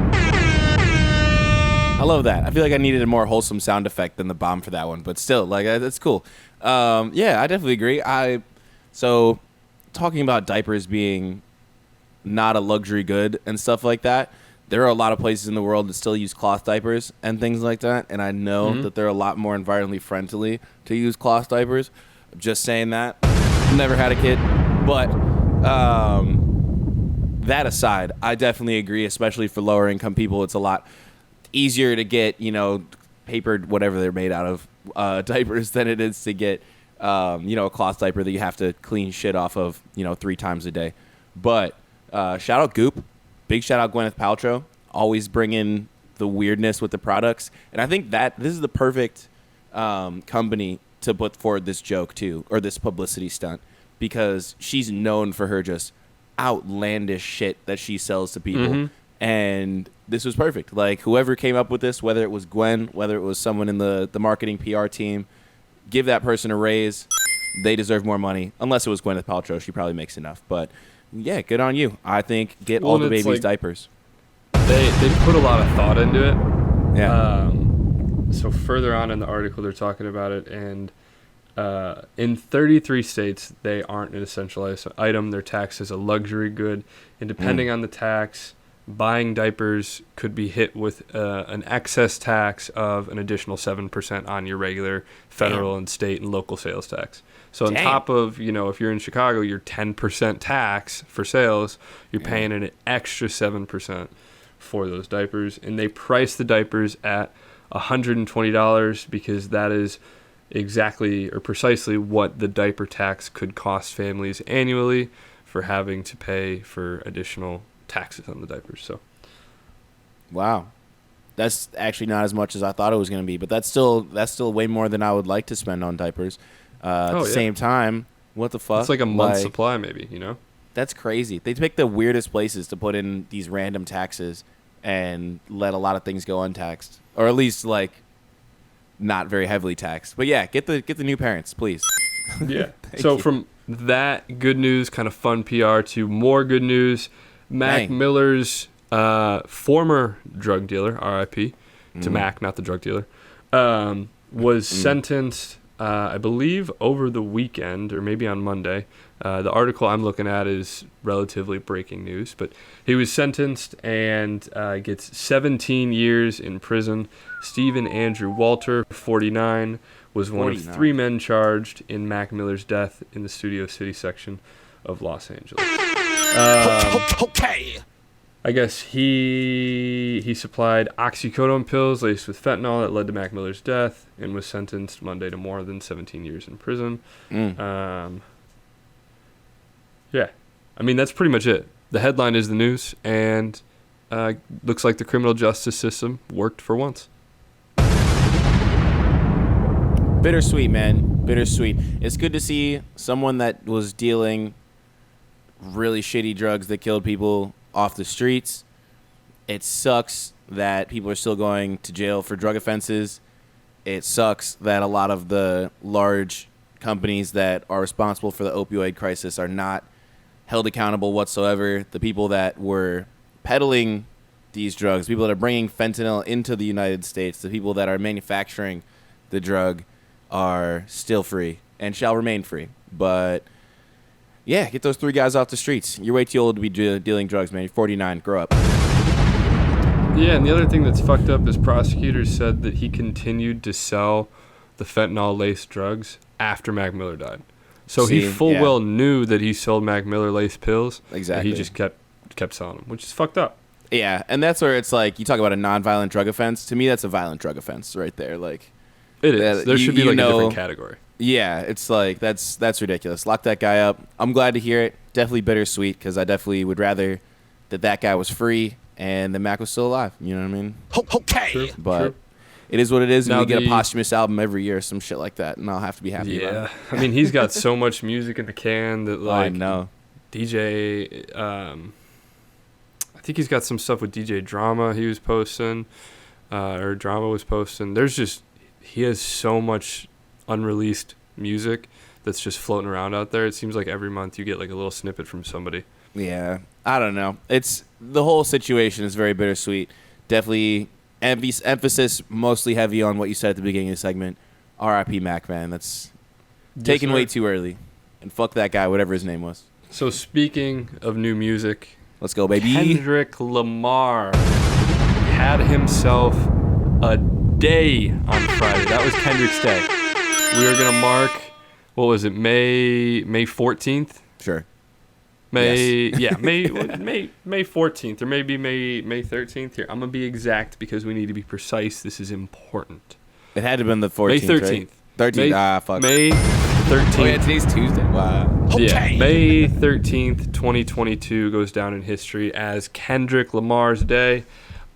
I love that. I feel like I needed a more wholesome sound effect than the bomb for that one, but still, like, that's cool. Yeah, I definitely agree. So talking about diapers being not a luxury good and stuff like that, there are a lot of places in the world that still use cloth diapers and things like that, and I know that they're a lot more environmentally friendly to use cloth diapers. I'm just saying that. Never had a kid, but that aside, I definitely agree, especially for lower income people, it's a lot easier to get, papered, whatever they're made out of, diapers than it is to get, a cloth diaper that you have to clean shit off of, 3 times a day. But shout out Goop. Big shout out Gwyneth Paltrow. Always bringing the weirdness with the products. And I think that this is the perfect company to put forward this joke too, or this publicity stunt, because she's known for her just outlandish shit that she sells to people. And this was perfect. Like, whoever came up with this, whether it was Gwen, whether it was someone in the marketing PR team, give that person a raise. They deserve more money. Unless it was Gwyneth Paltrow. She probably makes enough. But, yeah, good on you. I think get all the babies' diapers. They put a lot of thought into it. Yeah. So further on in the article, they're talking about it. And in 33 states, they aren't an essential item. They're taxed as a luxury good. And depending on the tax, buying diapers could be hit with an excess tax of an additional 7% on your regular federal and state and local sales tax. So on top of, if you're in Chicago, your 10% tax for sales, you're paying an extra 7% for those diapers. And they price the diapers at $120 because that is exactly or precisely what the diaper tax could cost families annually for having to pay for additional taxes on the diapers. So wow, that's actually not as much as I thought it was going to be, but that's still way more than I would like to spend on diapers. At the same time, what the fuck? It's like a month's supply, maybe. That's crazy. They pick the weirdest places to put in these random taxes and let a lot of things go untaxed, or at least like not very heavily taxed. But yeah, get the new parents, please. Yeah. So from that good news, kind of fun PR, to more good news. Mac Miller's former drug dealer, RIP, to Mac, not the drug dealer, was sentenced, I believe, over the weekend or maybe on Monday. The article I'm looking at is relatively breaking news, but he was sentenced and gets 17 years in prison. Stephen Andrew Walter, 49, was one of 3 men charged in Mac Miller's death in the Studio City section of Los Angeles. I guess he supplied oxycodone pills laced with fentanyl that led to Mac Miller's death and was sentenced Monday to more than 17 years in prison. Yeah. I mean, that's pretty much it. The headline is the news, and looks like the criminal justice system worked for once. Bittersweet, man. Bittersweet. It's good to see someone that was dealing really shitty drugs that killed people off the streets. It sucks that people are still going to jail for drug offenses. it sucks that a lot of the large companies that are responsible for the opioid crisis are not held accountable whatsoever. The people that were peddling these drugs, people that are bringing fentanyl into the United States, the people that are manufacturing the drug are still free and shall remain free. But yeah, get those 3 guys off the streets. You're way too old to be dealing drugs, man. You're 49. Grow up. Yeah, and the other thing that's fucked up is prosecutors said that he continued to sell the fentanyl-laced drugs after Mac Miller died. So he full well knew that he sold Mac Miller-laced pills. Exactly. And he just kept selling them, which is fucked up. Yeah, and that's where it's like, you talk about a non-violent drug offense. To me, that's a violent drug offense right there. Like, it is. There should be like a different category. Yeah, it's like, that's ridiculous. Lock that guy up. I'm glad to hear it. Definitely bittersweet, because I definitely would rather that guy was free and the Mac was still alive. You know what I mean? Okay. True, but true. It is what it is, and now we get a posthumous album every year, some shit like that, and I'll have to be happy about it. I mean, he's got so much music in the can that, like, I know. DJ, I think he's got some stuff with DJ Drama he was posting, or Drama was posting. He has so much unreleased music that's just floating around out there. It seems like every month you get like a little snippet from somebody. Yeah, I don't know. The whole situation is very bittersweet. Definitely emphasis mostly heavy on what you said at the beginning of the segment. R.I.P. Mac, man. That's taken way too early. And fuck that guy, whatever his name was. So speaking of new music, let's go, baby. Kendrick Lamar had himself a day on Friday. That was Kendrick's day. We are gonna mark, what was it, May 14th? Sure. May 14th, or maybe May 13th. Here, I'm gonna be exact because we need to be precise. This is important. It had to have been the 14th. May 13th. Right? 13th. Fuck. May 13th. Oh yeah, today's Tuesday. Wow. Yeah. May 13th, 2022 goes down in history as Kendrick Lamar's day.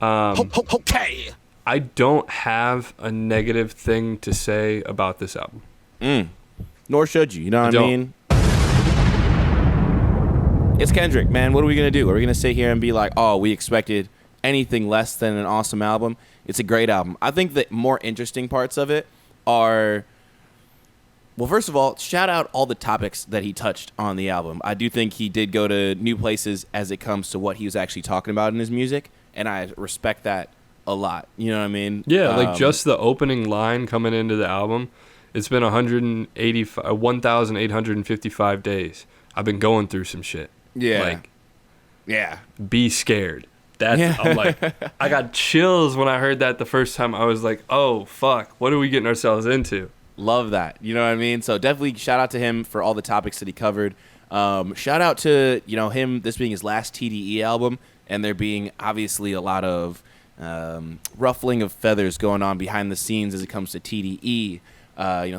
Okay. I don't have a negative thing to say about this album. Nor should you. You know what I mean? It's Kendrick, man. What are we going to do? Are we going to sit here and be like, oh, we expected anything less than an awesome album? It's a great album. I think the more interesting parts of it are, well, first of all, shout out all the topics that he touched on the album. I do think he did go to new places as it comes to what he was actually talking about in his music, and I respect that a lot. You know what I mean? Yeah, like just the opening line coming into the album, it's been 1,855 days. I've been going through some shit. Yeah. Like, yeah. Be scared. I'm like, I got chills when I heard that the first time. I was like, oh, fuck. What are we getting ourselves into? Love that. You know what I mean? So definitely shout out to him for all the topics that he covered. Shout out to, him, this being his last TDE album, and there being obviously a lot of ruffling of feathers going on behind the scenes as it comes to TDE.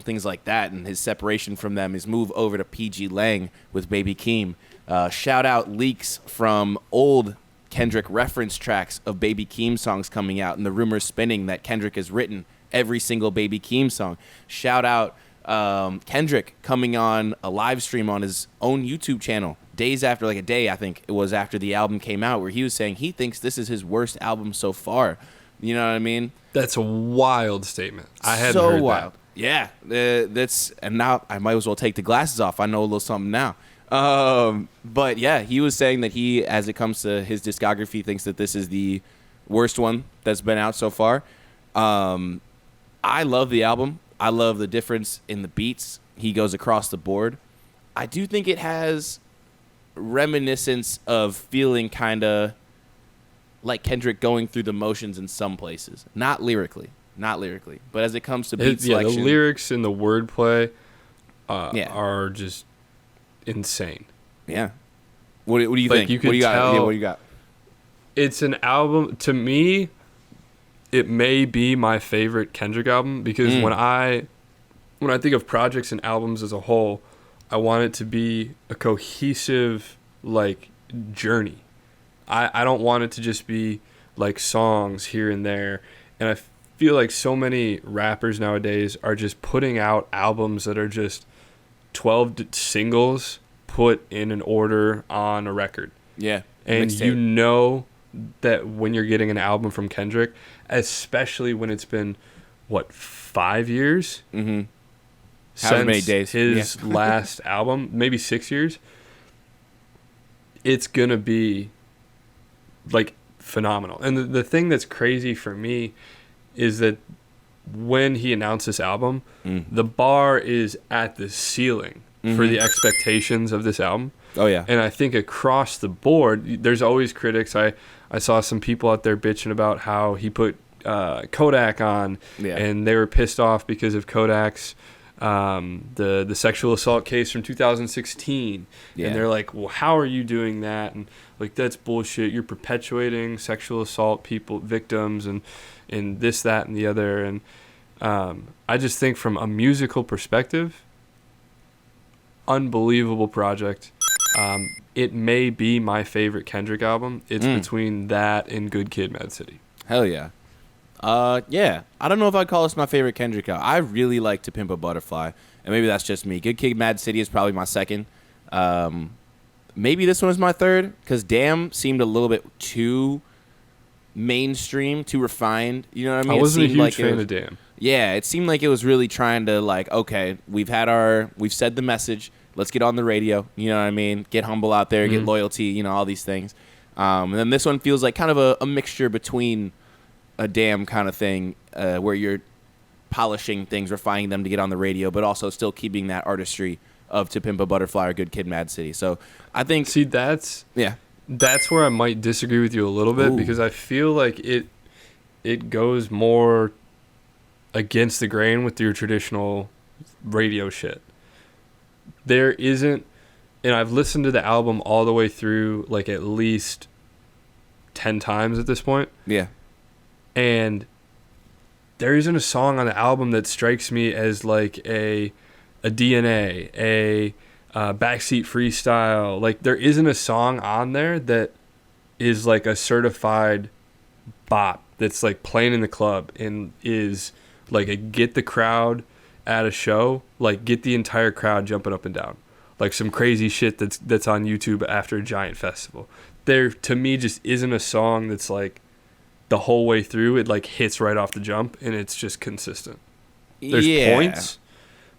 Things like that, and his separation from them, his move over to PG Lang with Baby Keem. Shout out leaks from old Kendrick reference tracks of Baby Keem songs coming out, and the rumors spinning that Kendrick has written every single Baby Keem song. Shout out Kendrick coming on a live stream on his own YouTube channel days after, like a day, I think it was after the album came out, where he was saying he thinks this is his worst album so far. You know what I mean? That's a wild statement. I hadn't heard wild. that. Yeah, and now I might as well take the glasses off. I know a little something now. But yeah, he was saying that he, as it comes to his discography, thinks that this is the worst one that's been out so far. I love the album. I love the difference in the beats. He goes across the board. I do think it has reminiscence of feeling kind of like Kendrick going through the motions in some places. Not lyrically, but as it comes to beat selection, the lyrics and the wordplay are just insane. Yeah. What do you think? What do you got? Yeah, what do you got? It's an album, to me, it may be my favorite Kendrick album because when I think of projects and albums as a whole, I want it to be a cohesive like journey. I don't want it to just be like songs here and there. And I feel like so many rappers nowadays are just putting out albums that are just 12 singles put in an order on a record. Yeah. And you know that when you're getting an album from Kendrick, especially when it's been 5 years? Mm-hmm. Since However many days. his last album, maybe 6 years. It's gonna be like phenomenal. And the thing that's crazy for me is that when he announced this album, the bar is at the ceiling for the expectations of this album. Oh yeah. And I think across the board, there's always critics. I saw some people out there bitching about how he put Kodak on, and they were pissed off because of Kodak's the sexual assault case from 2016. And they're like, well, how are you doing that? And like, that's bullshit. You're perpetuating sexual assault victims and this, that, and the other. And I just think from a musical perspective, unbelievable project. It may be my favorite Kendrick album. It's between that and Good Kid, Mad City. Hell yeah. Yeah. I don't know if I'd call this my favorite Kendrick album. I really like To Pimp a Butterfly, and maybe that's just me. Good Kid, Mad City is probably my second. Maybe this one is my third, because Damn seemed a little bit too mainstream, too refined. You know what I mean? I wasn't a huge fan of Damn. Yeah, it seemed like it was really trying to, like, okay, we've said the message. Let's get on the radio. You know what I mean? Get humble out there, get loyalty, you know, all these things. And then this one feels like kind of a mixture between a Damn kind of thing, where you're polishing things, refining them to get on the radio, but also still keeping that artistry of To Pimp a Butterfly or Good Kid, Mad City. So I think... See, that's where I might disagree with you a little bit, because I feel like it goes more against the grain with your traditional radio shit. There isn't, and I've listened to the album all the way through like at least 10 times at this point. Yeah. And there isn't a song on the album that strikes me as like a DNA, a backseat freestyle. Like, there isn't a song on there that is like a certified bop that's like playing in the club and is like a get the crowd at a show, like get the entire crowd jumping up and down, like some crazy shit that's on YouTube after a giant festival. There, to me, just isn't a song that's like the whole way through it like hits right off the jump and it's just consistent. There's points,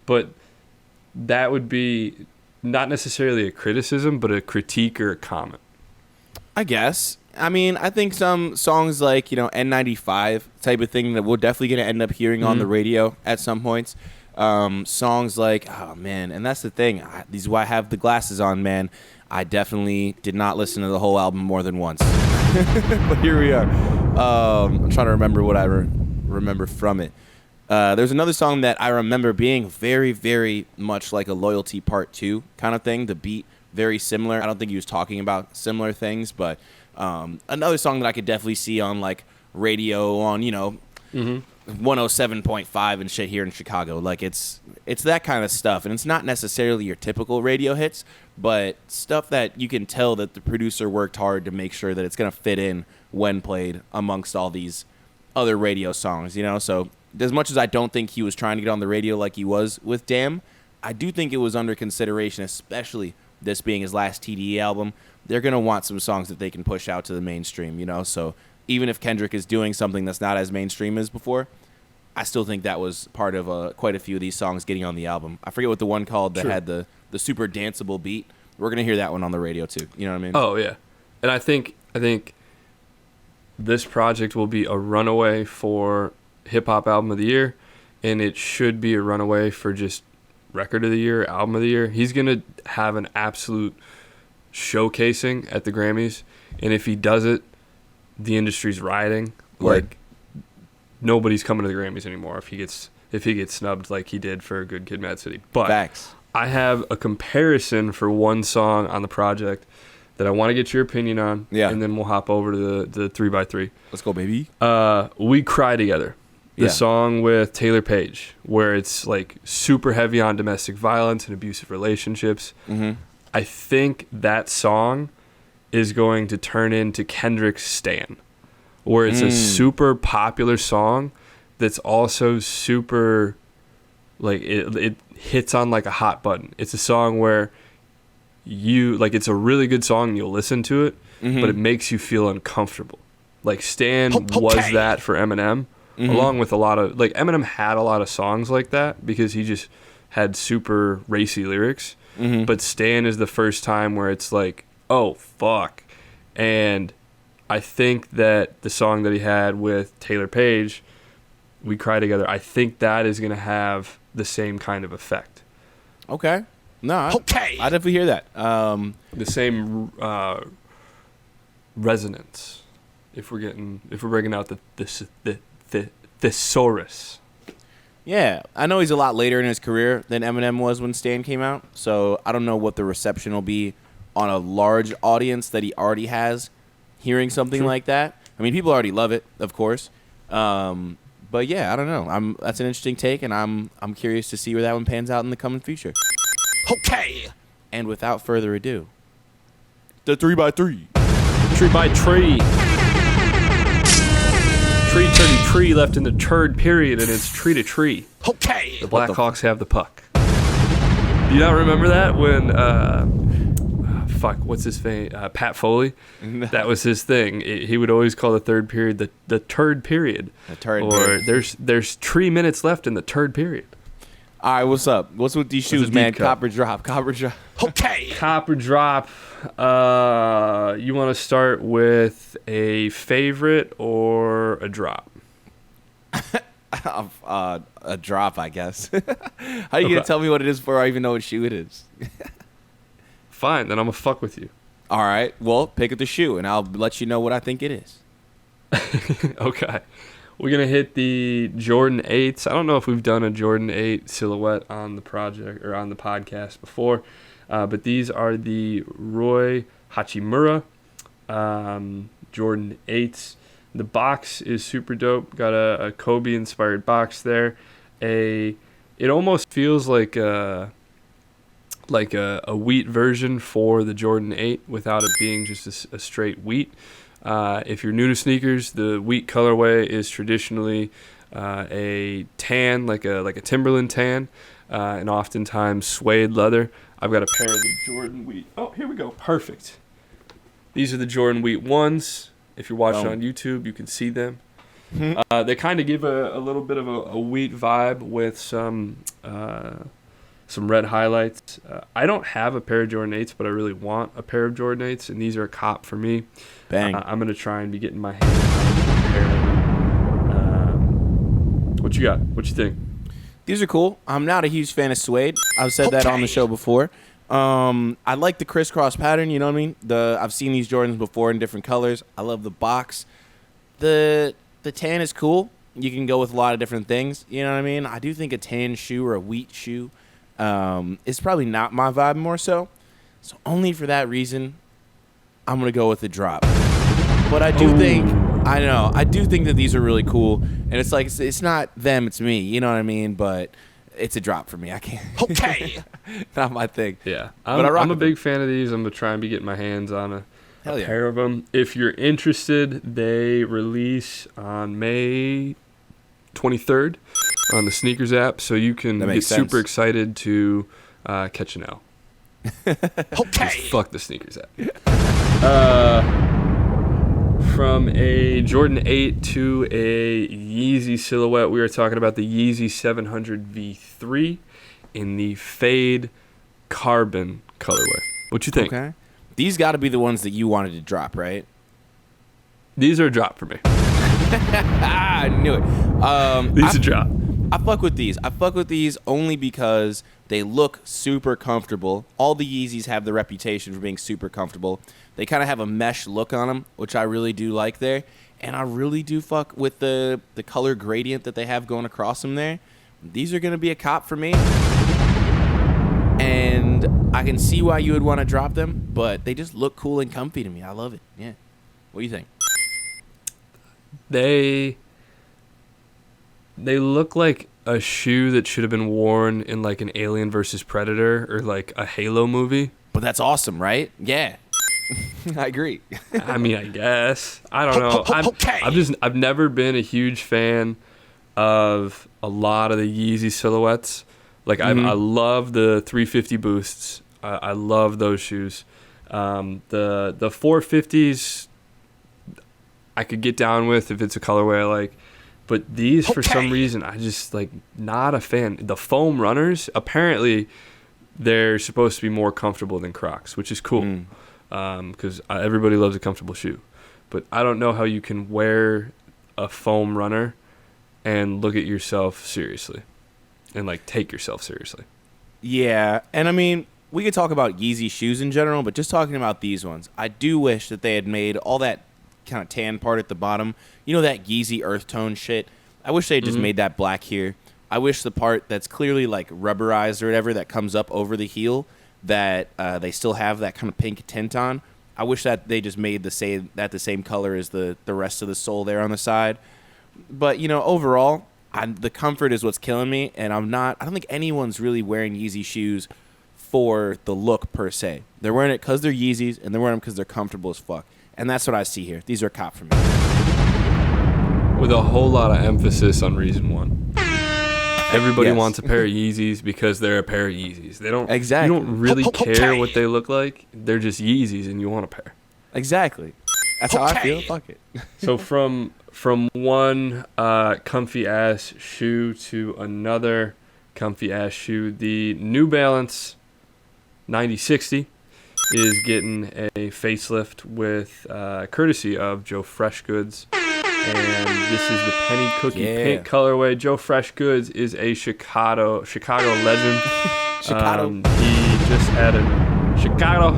but that would be not necessarily a criticism, but a critique or a comment, I guess. I mean, I think some songs like, you know, N95 type of thing that we're definitely going to end up hearing on the radio at some points. Songs like, oh, man, and that's the thing. This is why I have the glasses on, man. I definitely did not listen to the whole album more than once. But here we are. I'm trying to remember what I remember from it. There's another song that I remember being very, very much like a Loyalty Part 2 kind of thing. The beat, very similar. I don't think he was talking about similar things, but another song that I could definitely see on like radio on, you know, 107.5 and shit here in Chicago. Like, it's that kind of stuff, and it's not necessarily your typical radio hits, but stuff that you can tell that the producer worked hard to make sure that it's going to fit in when played amongst all these other radio songs, you know? So as much as I don't think he was trying to get on the radio like he was with Damn, I do think it was under consideration, especially this being his last TDE album. They're going to want some songs that they can push out to the mainstream, you know? So even if Kendrick is doing something that's not as mainstream as before, I still think that was part of quite a few of these songs getting on the album. I forget what the one called that had the super danceable beat. We're going to hear that one on the radio too. You know what I mean? Oh, yeah. And I think this project will be a runaway for hip-hop album of the year, and it should be a runaway for just record of the year, album of the year. He's going to have an absolute showcasing at the Grammys, and if he does it, the industry's rioting. Like, nobody's coming to the Grammys anymore if he gets snubbed like he did for Good Kid, Mad City. But Facts. I have a comparison for one song on the project that I want to get your opinion on, and then we'll hop over to the 3x3. Let's go, baby. We Cry Together. The song with Taylor Page, where it's like super heavy on domestic violence and abusive relationships. I think that song is going to turn into Kendrick's Stan, where it's a super popular song that's also super, like, it hits on like a hot button. It's a song where it's a really good song and you'll listen to it, but it makes you feel uncomfortable. Like, Stan was that for Eminem, along with a lot of like Eminem had a lot of songs like that because he just had super racy lyrics. But Stan is the first time where it's like, oh fuck. And I think that the song that he had with Taylor Page, We Cry Together, I think that is going to have the same kind of effect. Okay. No, I definitely hear that. The same resonance. If we're breaking out the thesaurus. Yeah, I know he's a lot later in his career than Eminem was when Stan came out, so I don't know what the reception will be on a large audience that he already has hearing something like that. I mean, people already love it, of course. But yeah, I don't know. That's an interesting take, and I'm curious to see where that one pans out in the coming future. Okay. And without further ado, the 3x3. Tree by tree. Tree turning tree left in the turd period, and it's tree to tree. Okay. The Blackhawks have the puck. Do you not remember that when what's his name? Pat Foley. No. That was his thing. He would always call the third period the turd period. The turd or period. there's 3 minutes left in the turd period. All right, what's up? What's with these shoes, man? Copper drop. Okay. Copper drop. You want to start with a favorite or a drop? A drop, I guess. How are you going to tell me what it is before I even know what shoe it is? Fine, then I'm going to fuck with you. All right. Well, pick up the shoe, and I'll let you know what I think it is. Okay. We're going to hit the Jordan 8s. I don't know if we've done a Jordan 8 silhouette on the project or on the podcast before, but these are the Rui Hachimura Jordan 8s. The box is super dope. Got a Kobe-inspired box there. It almost feels like a wheat version for the Jordan 8 without it being just a straight wheat. If you're new to sneakers, the wheat colorway is traditionally a tan, like a Timberland tan, and oftentimes suede leather. I've got a pair of the Jordan wheat. Oh, here we go. Perfect. These are the Jordan wheat ones. If you're watching on YouTube, you can see them. They kind of give a little bit of a wheat vibe with some red highlights. I don't have a pair of Jordan 8s, but I really want a pair of Jordan 8s, and these are a cop for me. Bang. I'm going to try and be getting my hands on a pair of them. What you got? What you think? These are cool. I'm not a huge fan of suede. I've said that on the show before. I like the crisscross pattern, you know what I mean? I've seen these Jordans before in different colors. I love the box. The tan is cool. You can go with a lot of different things, you know what I mean? I do think a tan shoe or a wheat shoe is probably not my vibe more so. So only for that reason, I'm going to go with the drop. But I do think that these are really cool. And it's like, it's not them, it's me, you know what I mean? But it's a drop for me. I can't. Okay. Not my thing. Yeah. I'm a big fan of these. I'm going to try and be getting my hands on a pair of them. If you're interested, they release on May 23rd on the Sneakers app, so you can get super excited to catch an L. Okay. Just fuck the Sneakers app. From a Jordan 8 to a Yeezy silhouette, we are talking about the Yeezy 700 V3 in the fade carbon colorway. What you think? Okay. These got to be the ones that you wanted to drop, right? These are a drop for me. I knew it. These are a drop. I fuck with these. I fuck with these only because they look super comfortable. All the Yeezys have the reputation for being super comfortable. They kind of have a mesh look on them, which I really do like there. And I really do fuck with the color gradient that they have going across them there. These are going to be a cop for me. And I can see why you would want to drop them, but they just look cool and comfy to me. I love it. Yeah. What do you think? They look like a shoe that should have been worn in like an Alien versus Predator or like a Halo movie. But that's awesome, right? Yeah. I agree. I mean, I guess. I don't know. I've never been a huge fan of a lot of the Yeezy silhouettes. Like I love the 350 boosts. I love those shoes. The 450s I could get down with if it's a colorway I like. But these, for some reason, I just, like, not a fan. The foam runners, apparently, they're supposed to be more comfortable than Crocs, which is cool. Because everybody loves a comfortable shoe. But I don't know how you can wear a foam runner and look at yourself seriously. And, like, take yourself seriously. Yeah, and I mean, we could talk about Yeezy shoes in general, but just talking about these ones, I do wish that they had made all that kind of tan part at the bottom. You know, that Yeezy earth tone shit? I wish they had just made that black here. I wish the part that's clearly like rubberized or whatever that comes up over the heel, that they still have that kind of pink tint on. I wish that they just made the same color as the rest of the sole there on the side. But, you know, overall, the comfort is what's killing me, and I don't think anyone's really wearing Yeezy shoes for the look per se. They're wearing it because they're Yeezys, and they're wearing them because they're comfortable as fuck. And that's what I see here. These are a cop for me. With a whole lot of emphasis on reason one. Everybody wants a pair of Yeezys because they're a pair of Yeezys. They don't You don't really care what they look like. They're just Yeezys, and you want a pair. Exactly. That's how I feel. Fuck it. So from one comfy ass shoe to another comfy ass shoe, the New Balance 9060 is getting a facelift with courtesy of JoeFreshGoods, and this is the penny cookie pink colorway. JoeFreshGoods is a Chicago legend. He just had a Chicago.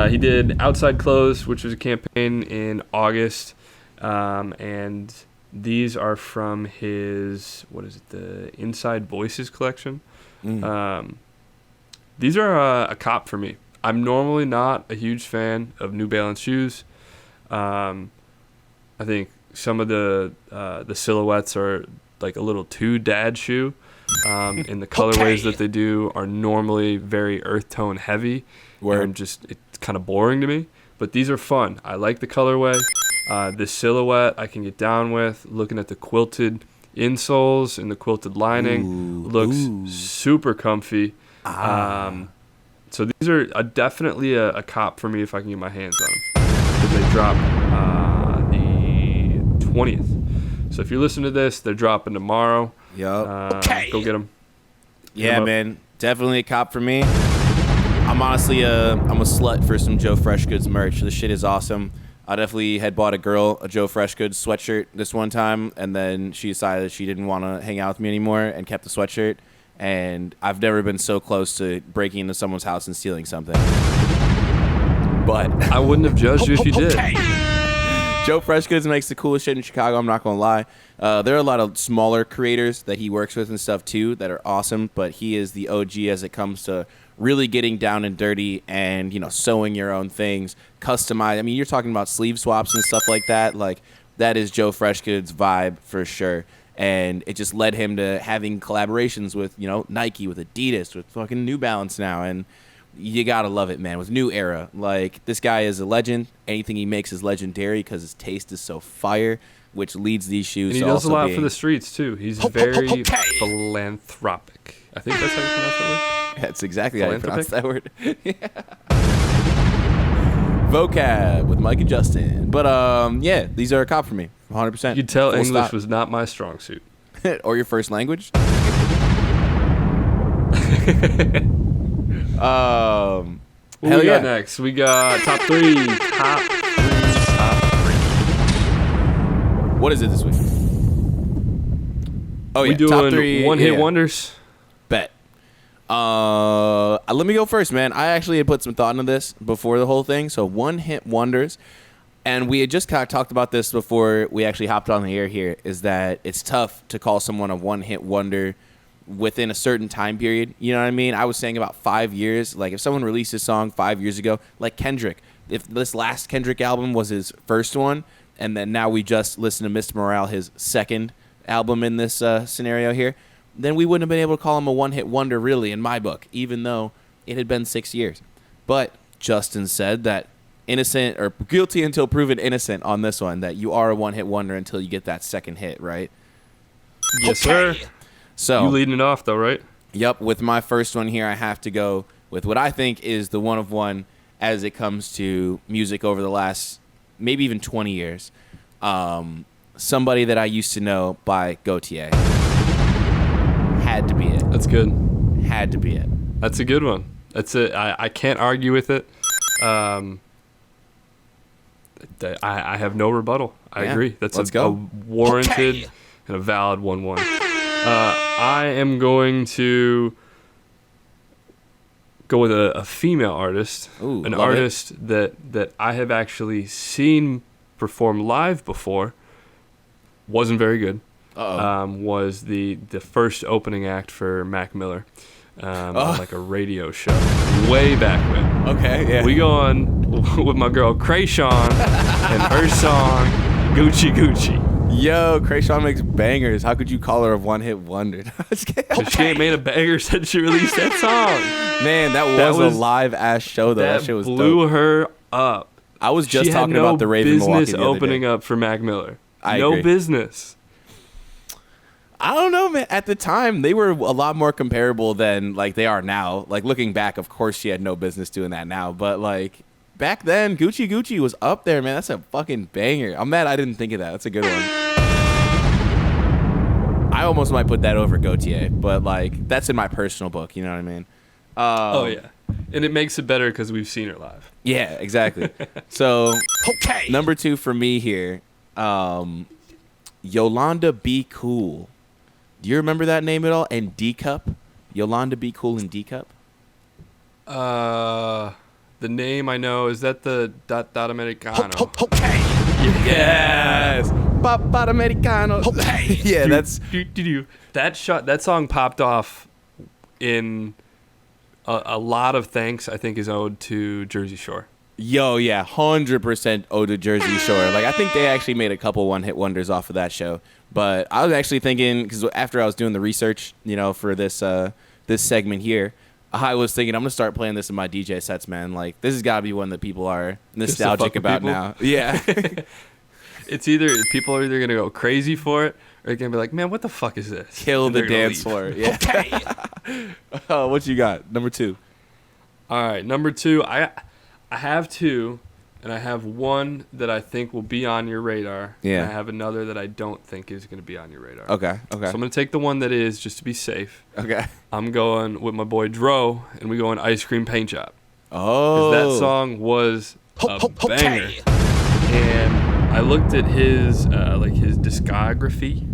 He did Outside Clothes, which was a campaign in August, and these are from his, the Inside Voices collection. These are a cop for me. I'm normally not a huge fan of New Balance shoes. I think some of the silhouettes are like a little too dad shoe, and the colorways that they do are normally very earth tone heavy. It's kind of boring to me. But these are fun. I like the colorway. The silhouette I can get down with. Looking at the quilted insoles and the quilted lining, looks super comfy. So these are definitely a cop for me if I can get my hands on them. Because they drop the 20th. So if you listen to this, they're dropping tomorrow. Go get them. Yeah, man. Definitely a cop for me. I'm honestly I'm a slut for some JoeFreshGoods merch. This shit is awesome. I definitely had bought a girl a JoeFreshGoods sweatshirt this one time, and then she decided she didn't want to hang out with me anymore and kept the sweatshirt. And I've never been so close to breaking into someone's house and stealing something. But I wouldn't have judged you if you did. JoeFreshGoods makes the coolest shit in Chicago, I'm not going to lie. There are a lot of smaller creators that he works with and stuff too that are awesome, but he is the OG as it comes to really getting down and dirty and, you know, sewing your own things, customize. I mean, you're talking about sleeve swaps and stuff like that. Like, that is JoeFreshGoods vibe for sure. And it just led him to having collaborations with, you know, Nike, with Adidas, with fucking New Balance now. And you got to love it, man, with New Era. Like, this guy is a legend. Anything he makes is legendary because his taste is so fire, which leads these shoes to also. And he does a lot for the streets, too. He's very philanthropic. I think that's how you pronounce that word. That's exactly how you pronounce that word. Vocab with Mike and Justin. But, yeah, these are a cop for me. 100%. You could tell English was not my strong suit. Or your first language. What we got next? We got top three. What is it this week? Oh, yeah. We doing top three one-hit wonders? Bet. Let me go first, man. I actually had put some thought into this before the whole thing. So one-hit wonders. And we had just kind of talked about this before we actually hopped on the air here, is that it's tough to call someone a one-hit wonder within a certain time period. You know what I mean? I was saying about 5 years. Like, if someone released a song 5 years ago, like Kendrick, if this last Kendrick album was his first one, and then now we just listened to Mr. Morale, his second album in this scenario here, then we wouldn't have been able to call him a one-hit wonder, really, in my book, even though it had been 6 years. But Justin said that innocent or guilty until proven innocent on this one, that you are a one-hit wonder until you get that second hit, right? Yes, sir. So you leading it off, though, right? Yep. With my first one here, I have to go with what I think is the one of one as it comes to music over the last maybe even 20 years. Somebody That I Used to Know by Gautier. Had to be it. That's good. Had to be it. That's a good one. That's it. I can't argue with it. I have no rebuttal. I agree. That's a warranted and a valid 1-1. I am going to go with a female artist. Ooh, an love artist that I have actually seen perform live before. Wasn't very good. Was the first opening act for Mac Miller on like a radio show way back when. Okay, yeah. We go on with my girl Krayshawn and her song Gucci Gucci. Yo, Krayshawn makes bangers. How could you call her a one-hit wonder? She ain't made a banger since she released that song. Man, that was a live-ass show, though. That shit was blew dope. her up. I was just she talking had no about the Raven Milwaukee business the other opening day. up for Mac Miller. I no agree. business. I don't know, man. At the time, they were a lot more comparable than like they are now. Like looking back, of course, she had no business doing that now. But like back then, Gucci Gucci was up there, man. That's a fucking banger. I'm mad I didn't think of that. That's a good one. I almost might put that over Gautier, but like that's in my personal book. You know what I mean? Oh yeah, and it makes it better because we've seen her live. Yeah, exactly. So number 2 for me here, Yolanda Be Cool. Do you remember that name at all? And D Cup? Yolanda Be Cool and D Cup? The name I know is that the Dot Americano. Yes. Papa Americano. Yeah, that's that song popped off in a lot of thanks. I think is owed to Jersey Shore. Yo, yeah, 100% ode to Jersey Shore. Like, I think they actually made a couple one-hit wonders off of that show. But I was actually thinking, because after I was doing the research, you know, for this this segment here, I was thinking I'm gonna start playing this in my DJ sets, man. Like, this has got to be one that people are nostalgic about now. Yeah. It's either people are either gonna go crazy for it, or they're gonna be like, "Man, what the fuck is this?" Kill And the they're gonna dance leave. floor. Yeah. Oh, what you got? Number 2. All right, number 2. I have 2, and I have one that I think will be on your radar. Yeah. And I have another that I don't think is gonna be on your radar. Okay. So I'm gonna take the one that is just to be safe. Okay. I'm going with my boy Dro, and we go on Ice Cream Paint Job. Oh. That song was a banger. And I looked at his his discography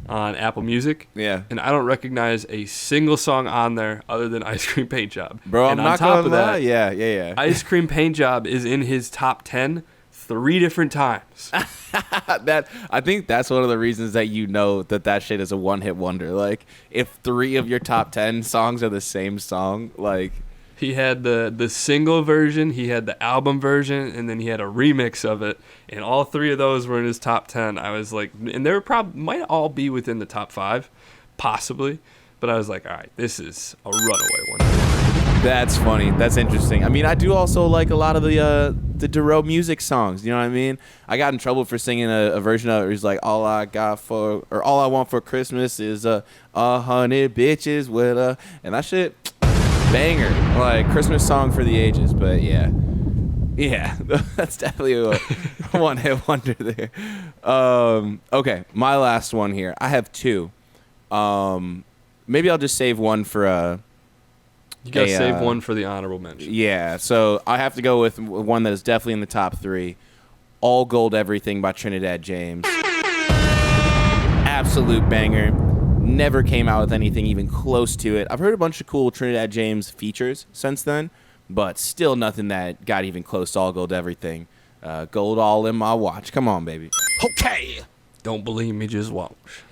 on Apple Music. Yeah. And I don't recognize a single song on there other than Ice Cream Paint Job. Bro, and I'm not top gonna of lie. that, Yeah. Ice Cream Paint Job is in his top 10 3 different times. That I think that's one of the reasons that you know that shit is a one-hit wonder. Like, if 3 of your top 10 songs are the same song, like... He had the single version, he had the album version, and then he had a remix of it. And all 3 of those were in his top 10. I was like, and they were might all be within the top 5, possibly. But I was like, all right, this is a runaway one. That's funny. That's interesting. I mean, I do also like a lot of the Dero music songs. You know what I mean? I got in trouble for singing a version of it. It's like all I want for Christmas is 100 bitches with a, and that shit banger. Like Christmas song for the ages. But yeah, that's definitely a one hit wonder there. Okay, my last one here. I have 2. Maybe I'll just save one for You got to save one for the honorable mention. Yeah, so I have to go with one that is definitely in the top 3. All Gold Everything by Trinidad James. Absolute banger. Never came out with anything even close to it. I've heard a bunch of cool Trinidad James features since then, but still nothing that got even close to All Gold Everything. Gold all in my watch. Come on, baby. Okay. Don't believe me, just watch.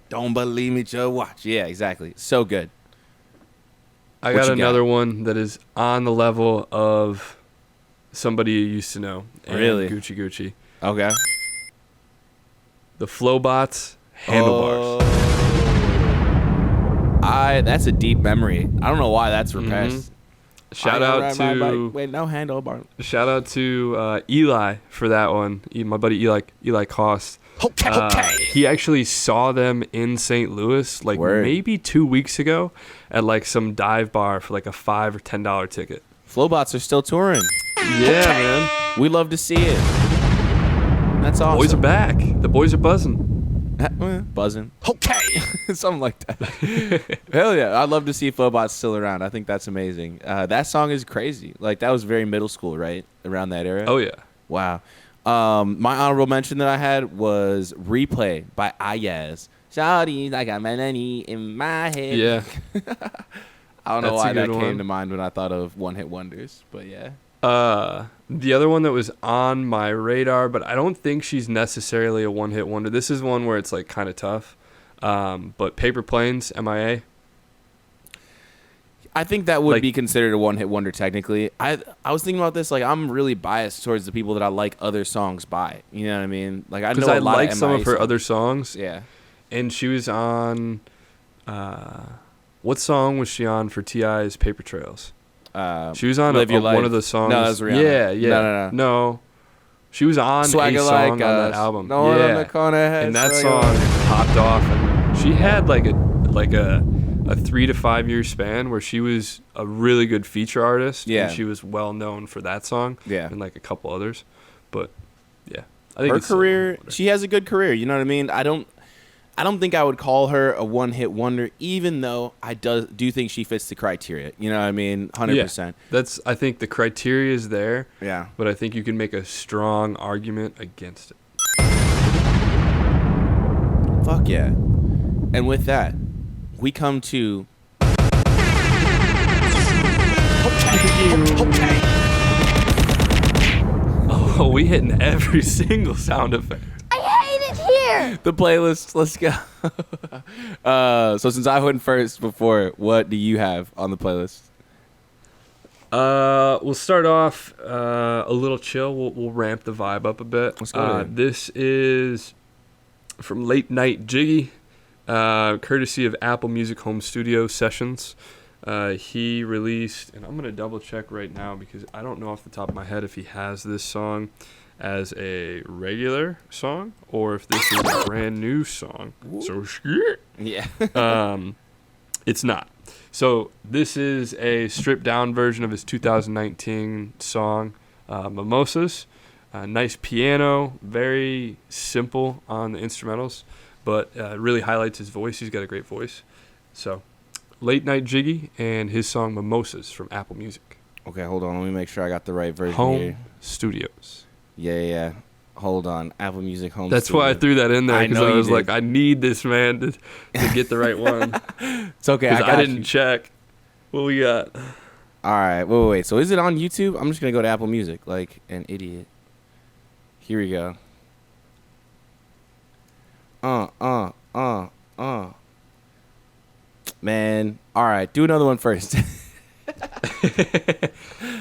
Don't believe me, just watch. Yeah, exactly. So good. I What got you another got? one that is on the level of somebody you used to know. And Really? Gucci Gucci. Okay. The Flowbots Handlebars. That's a deep memory. I don't know why that's repressed. Shout I out ride my bike. to Wait, no handlebar. Eli for that one. My buddy Eli Cost. He actually saw them in St. Louis like Word. maybe 2 weeks ago at like some dive bar for like a $5 or $10 ticket. Flowbots are still touring. Yeah, man. We love to see it. That's awesome. Boys are back. The boys are buzzing. Buzzing. Okay. Something like that. Hell yeah. I'd love to see Phobot's still around. I think that's amazing. That song is crazy. Like, that was very middle school, right? Around that era. Oh, yeah. Wow. My honorable mention that I had was Replay by Ayaz. Shawty, I got money in my head. Yeah. I don't know That's why a that good came one. to mind when I thought of one-hit wonders, but yeah. The other one that was on my radar, but I don't think she's necessarily a one-hit wonder. This is one where it's like kind of tough. But Paper Planes, MIA. I think that would Like- be considered a one-hit wonder technically. I was thinking about this. Like, I'm really biased towards the people that I like other songs by. You know what I mean? Like, I know Because a I lot like of some MIA of her songs. other songs. Yeah. And she was on, what song was she on for T.I.'s Paper Trails? She was on Live Your one Life. of the songs. No, that was Rihanna. Yeah, yeah. No. She was on Swagger a song like on that us. album. No one yeah. on the corner has And that swagger song like- popped off. And she had like a 3 to 5 year span where she was a really good feature artist. Yeah. And she was well known for that song. Yeah. And like a couple others. But yeah. I think Her it's career, she has a good career. You know what I mean? I don't think I would call her a one-hit wonder, even though I do think she fits the criteria. You know what I mean? 100%. That's, I think the criteria is there. Yeah. But I think you can make a strong argument against it. Fuck yeah. And with that, we come to... Oh, we hitting every single sound effect. I hate it here. the playlist. Let's go. So since I went first before, what do you have on the playlist? We'll start off a little chill. We'll ramp the vibe up a bit. Let's go there. This is from Late Night Jiggy, courtesy of Apple Music Home Studio Sessions. He released, and I'm going to double check right now because I don't know off the top of my head if he has this song as a regular song or if this is a brand new song. So shit. Yeah. It's not. So this is a stripped down version of his 2019 song, Mimosas. Nice piano, very simple on the instrumentals, but really highlights his voice. He's got a great voice. So Late Night Jiggy and his song Mimosas from Apple Music. Okay, hold on. Let me make sure I got the right version Home here. Studios. Yeah. Hold on. Apple Music Home That's why I Studio. threw that in there I because know I you was did. like, I need this, man, to get the right one. It's okay. I Because got I didn't you. check. What we got? All right. Wait. So is it on YouTube? I'm just going to go to Apple Music like an idiot. Here we go. Man. All right. Do another one first.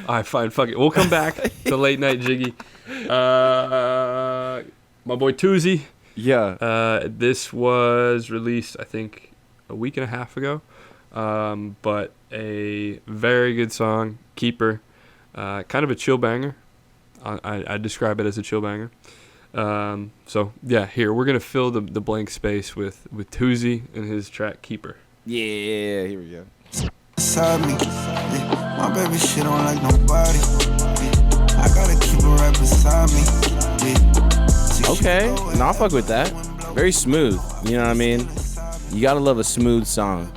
All right, fine. Fuck it. We'll come back to Late Night Jiggy. My boy Toosii. Yeah. This was released, I think, a week and a half ago. But a very good song, Keeper. Kind of a chill banger. I describe it as a chill banger. So, yeah, here. We're going to fill the blank space with Toosii and his track, Keeper. Yeah. Here we go. Beside me, yeah. My baby shit don't like nobody. Yeah. I gotta keep her right beside me. Yeah. Okay. No, I'll fuck with that. Very smooth. You know what I mean? You gotta love a smooth song.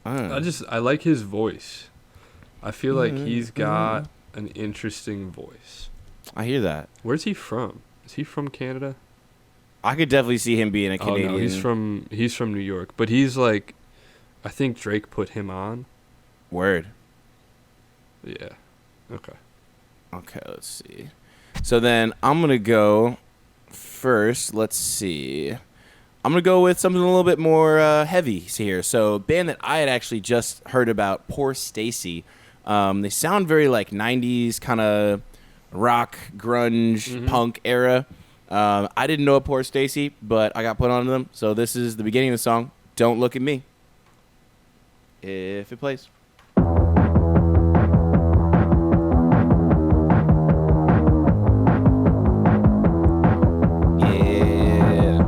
I like his voice. I feel like he's got an interesting voice. I hear that. Where's he from? Is he from Canada? I could definitely see him being a Canadian. Oh no, he's from New York, but he's like, I think Drake put him on. Word. Yeah. Okay. Okay, let's see. So then I'm going to go first. Let's see. I'm going to go with something a little bit more heavy here. So a band that I had actually just heard about, POORSTACY. They sound very like 90s kind of rock, grunge, punk era. I didn't know a POORSTACY, but I got put on to them. So this is the beginning of the song, Don't Look at Me. If it plays. Yeah.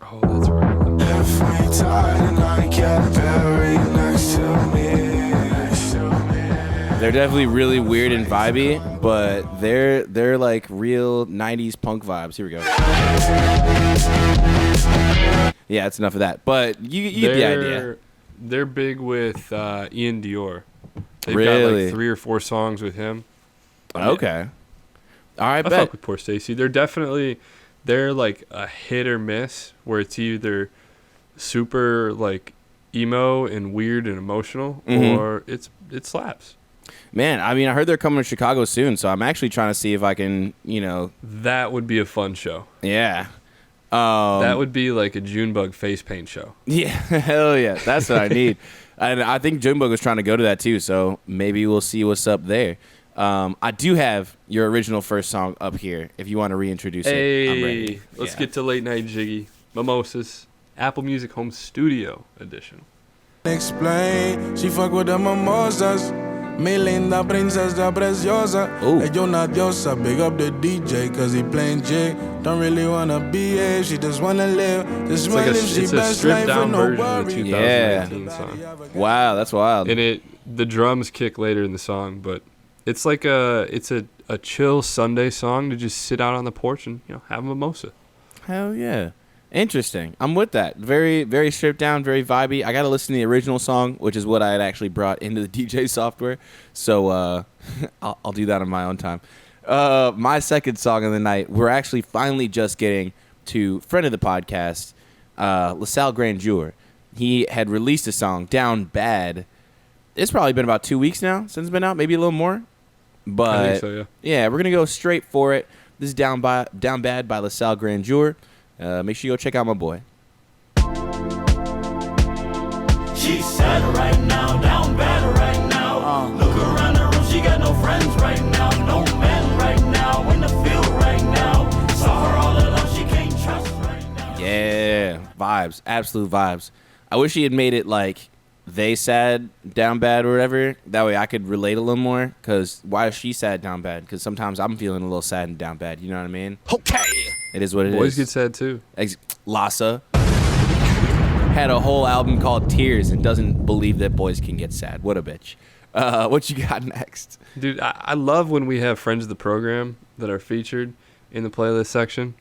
Oh, that's right. Definitely tired and I got buried next to me. They're definitely really weird and vibey, but they're like real 90s punk vibes. Here we go. Yeah, that's enough of that. But you get the idea. They're big with Ian Dior. They've got like 3 or 4 songs with him. Okay. All right, I fuck with Poor Stacy. They're like a hit or miss, where it's either super like emo and weird and emotional, or it slaps. Man, I mean, I heard they're coming to Chicago soon, so I'm actually trying to see if I can, That would be a fun show. Yeah. That would be like a Junebug face paint show. Yeah, hell yeah. That's what I need. And I think Junebug was trying to go to that too, so maybe we'll see what's up there. I do have your original first song up here. If you want to reintroduce it, I'm ready. Let's get to Late Night Jiggy. Mimosas, Apple Music Home Studio Edition. Explain, she fuck with the mimosas. Mi linda princesa preciosa. Ella una diosa, big up the DJ, cause he playing jig. Don't really wanna behave, she just wanna live. Just wanna live, she best life with no worry. It's a stripped down version of the 2019 song. Wow, that's wild. And the drums kick later in the song, but it's like a chill Sunday song to just sit out on the porch and have a mimosa. Hell yeah. Interesting. I'm with that. Very, very stripped down, very vibey. I got to listen to the original song, which is what I had actually brought into the DJ software. So I'll do that on my own time. My second song of the night, we're actually finally just getting to friend of the podcast, LaSalle Grandeur. He had released a song, Down Bad. It's probably been about 2 weeks now since it's been out, maybe a little more. But I think so, yeah. Yeah, we're going to go straight for it. This is Down Bad by LaSalle Grandeur. Make sure you go check out my boy. She's sad right now, down bad right now. Look around the room, she got no friends right now. No man right now, in the field right now. Saw her all alone, she can't trust right now. Yeah, vibes, absolute vibes. I wish he had made it like they sad, down bad, or whatever. That way I could relate a little more. Because why is she sad, down bad? Because sometimes I'm feeling a little sad and down bad. You know what I mean? Okay. It is what it is. Boys get sad too. LaSalle had a whole album called Tears and doesn't believe that boys can get sad. What a bitch. What you got next? Dude, I love when we have friends of the program that are featured in the playlist section,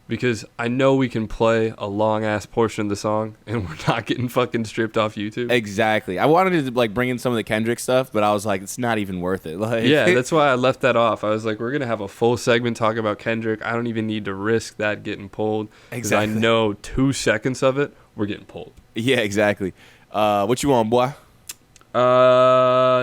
because I know we can play a long-ass portion of the song and we're not getting fucking stripped off YouTube. Exactly. I wanted to like bring in some of the Kendrick stuff, but I was like, it's not even worth it. Like, yeah, that's why I left that off. I was like, we're going to have a full segment talking about Kendrick. I don't even need to risk that getting pulled. Exactly. I know 2 seconds of it, we're getting pulled. Yeah, exactly. What you want, boy?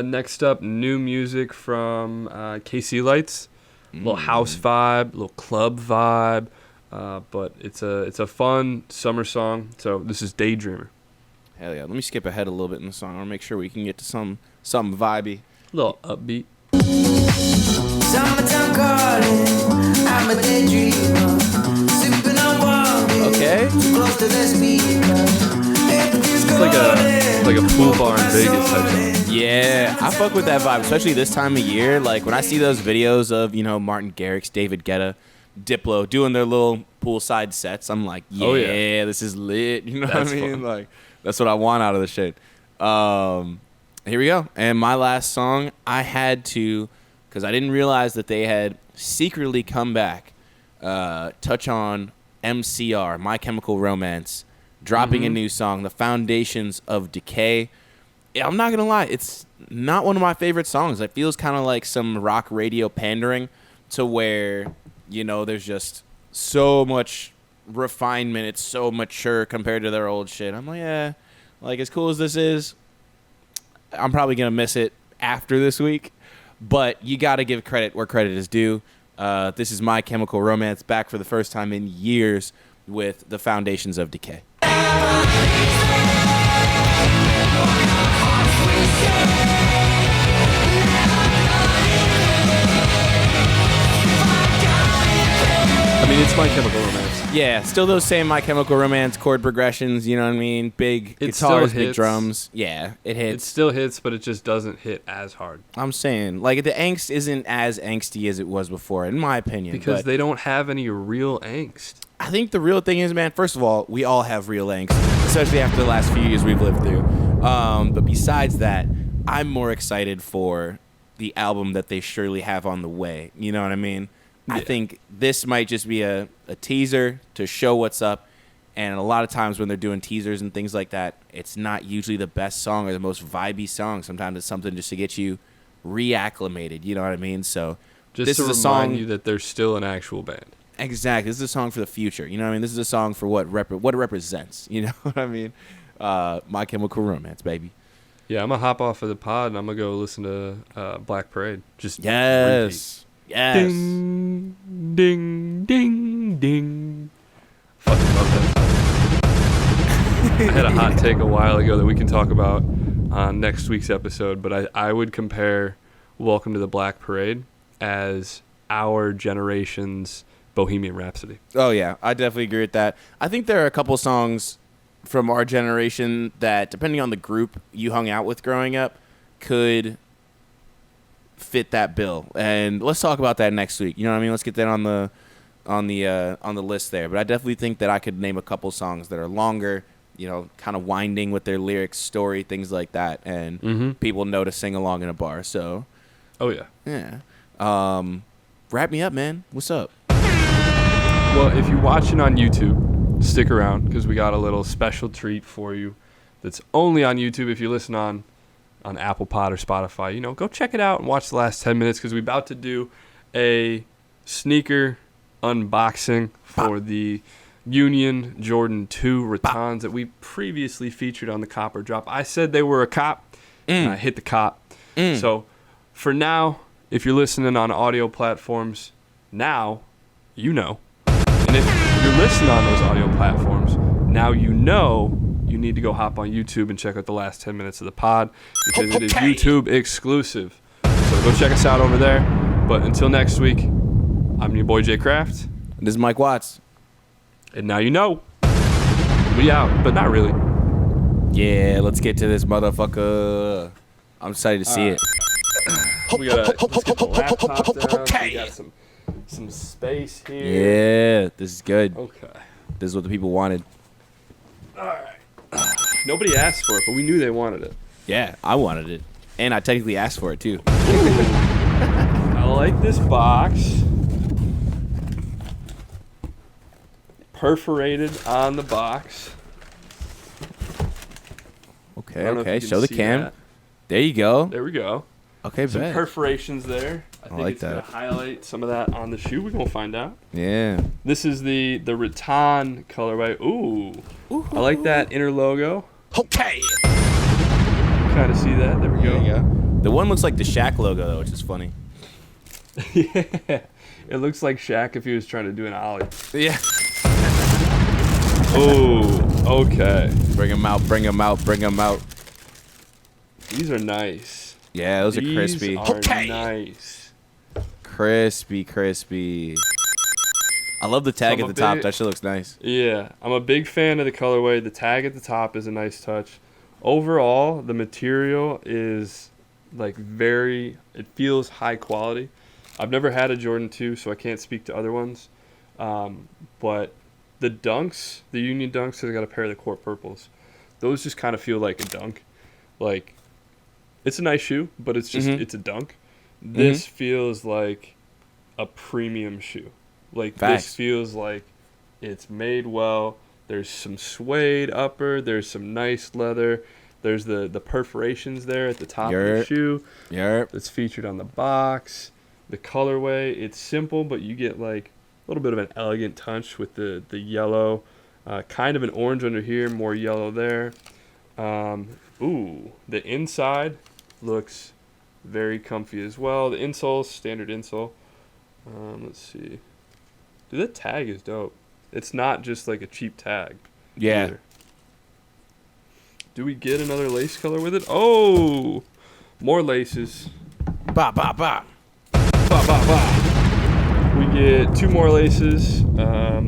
Next up, new music from KC Lights. Little house vibe, little club vibe. But it's a fun summer song. So this is Daydreamer. Hell yeah. Let me skip ahead a little bit in the song. I'll make sure we can get to something vibey. A little upbeat. Summertime calling, I'm a daydreamer. Sipping on water. Okay. Too close to the speaker. It's like a pool bar in Vegas type song. Yeah, I fuck with that vibe, especially this time of year. Like when I see those videos of, Martin Garrix, David Guetta, Diplo doing their little poolside sets, I'm like, yeah, this is lit. You know what I mean? Fun. Like that's what I want out of the shit. Here we go. And my last song, I had to, because I didn't realize that they had secretly come back, touch on MCR, My Chemical Romance, dropping a new song, The Foundations of Decay. Yeah, I'm not going to lie, it's not one of my favorite songs. It feels kind of like some rock radio pandering to where, there's just so much refinement. It's so mature compared to their old shit. I'm like, yeah, like as cool as this is, I'm probably going to miss it after this week. But you got to give credit where credit is due. This is My Chemical Romance back for the first time in years with The Foundations of Decay. I mean, it's My Chemical Romance. Yeah, still those same My Chemical Romance chord progressions, you know what I mean? Big It guitars, still big hits. drums. Yeah, it It hits. still hits, but it just doesn't hit as hard. I'm saying, like, the angst isn't as angsty as it was before, in my opinion. Because but they don't have any real angst. I think the real thing is, man, first of all, we all have real angst, especially after the last few years we've lived through. But besides that, I'm more excited for the album that they surely have on the way. You know what I mean? I think this might just be a teaser to show what's up. And a lot of times when they're doing teasers and things like that, it's not usually the best song or the most vibey song. Sometimes it's something just to get you reacclimated. You know what I mean? So Just this to is a remind song you that they're still an actual band. Exactly. This is a song for the future. You know what I mean? This is a song for what it represents. You know what I mean? My Chemical Romance, baby. Yeah, I'm going to hop off of the pod and I'm going to go listen to Black Parade. Just Yes. repeat. Yes. Ding, ding, ding, ding. Fucking love that song. I had a hot take a while ago that we can talk about on next week's episode, but I would compare Welcome to the Black Parade as our generation's Bohemian Rhapsody. Oh, yeah. I definitely agree with that. I think there are a couple songs from our generation that, depending on the group you hung out with growing up, could fit that bill. And let's talk about that next week. You know what I mean? Let's get that on the list there. But I definitely think that I could name a couple songs that are longer, you know, kind of winding with their lyrics, story, things like that, and people know to sing along in a bar. So, Oh, yeah. yeah. Wrap me up, man. What's up? Well, if you're watching on YouTube, stick around because we got a little special treat for you that's only on YouTube. If you listen on Apple Pod or Spotify, you know, go check it out and watch the last 10 minutes because we're about to do a sneaker unboxing for the Union Jordan 2 Ratons that we previously featured on the Copper Drop. I said they were a cop, and I hit the cop. So for now, if you're listening on audio platforms, now you know. And if you're listening on those audio platforms, now you know you need to go hop on YouTube and check out the last 10 minutes of the pod because it is YouTube exclusive. So go check us out over there. But until next week, I'm your boy Jay Kraft. This is Mike Watts. And now you know. We out, but not really. Yeah, let's get to this motherfucker. I'm excited to see it. We gotta let's get the laptop down. We got some space here. Yeah, this is good. Okay. This is what the people wanted. All right. Nobody asked for it, but we knew they wanted it. Yeah, I wanted it. And I technically asked for it, too. I like this box. Perforated on the box. Okay. Show the cam. That. There you go. There we go. Okay, Some bet. perforations there. I think like it's going to highlight some of that on the shoe. We're going to find out. Yeah. This is the Raton colorway. Ooh. I like that inner logo. Okay. Kind of see that. There we go. There you go. The one looks like the Shaq logo, though, which is funny. Yeah. It looks like Shaq if he was trying to do an ollie. Yeah. Oh, okay. Bring them out. These are nice. Yeah, those are crispy. These are nice. Crispy. I love the tag at the top. That shit looks nice. Yeah, I'm a big fan of the colorway. The tag at the top is a nice touch. Overall, the material is like it feels high quality. I've never had a Jordan 2, so I can't speak to other ones. But the dunks, the Union dunks, they got a pair of the Court Purples. Those just kind of feel like a dunk. Like, it's a nice shoe, but it's just, it's a dunk. This feels like a premium shoe. Like, This feels like it's made well. There's some suede upper. There's some nice leather. There's the perforations there at the top of the shoe. That's featured on the box. The colorway, it's simple, but you get like a little bit of an elegant touch with the yellow. Kind of an orange under here, more yellow there. The inside looks very comfy as well. The insole's standard insole. Let's see. Dude, that tag is dope. It's not just like a cheap tag. Yeah. Either. Do we get another lace color with it? Oh, more laces. Ba. We get 2 more laces.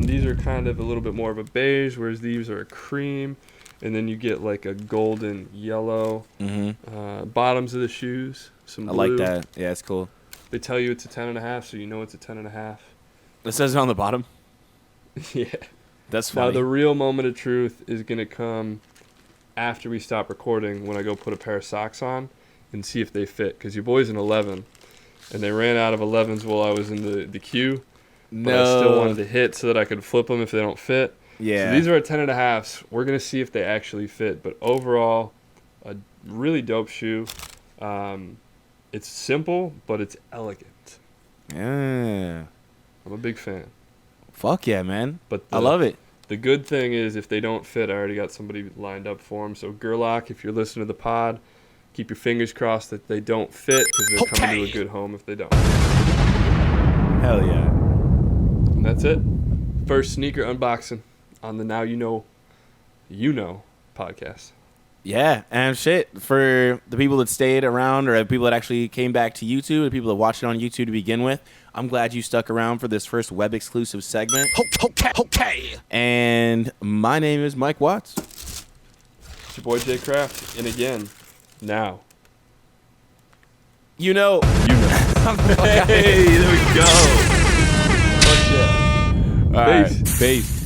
These are kind of a little bit more of a beige, whereas these are a cream. And then you get like a golden yellow. Bottoms of the shoes. Some blue. I like that. Yeah, it's cool. They tell you it's a 10.5, so you know it's a 10.5. It says it on the bottom. Yeah. That's funny. Now, the real moment of truth is going to come after we stop recording when I go put a pair of socks on and see if they fit. Because your boy's an 11, and they ran out of 11s while I was in the queue. But I still wanted to hit so that I could flip them if they don't fit. Yeah. So these are at 10.5s. We're going to see if they actually fit. But overall, a really dope shoe. It's simple, but it's elegant. Yeah. I'm a big fan. Fuck yeah, man. But I love it. The good thing is if they don't fit, I already got somebody lined up for them. So Gerlach, if you're listening to the pod, keep your fingers crossed that they don't fit because they're coming to a good home if they don't. Hell yeah. And that's it. First sneaker unboxing on the Now You Know podcast. Yeah, and shit, for the people that stayed around or the people that actually came back to YouTube, the people that watched it on YouTube to begin with, I'm glad you stuck around for this first web-exclusive segment. Okay. And my name is Mike Watts. It's your boy Jay Kraft. And again, now. You know. Hey, there we go. Fuck yeah. All right. Peace.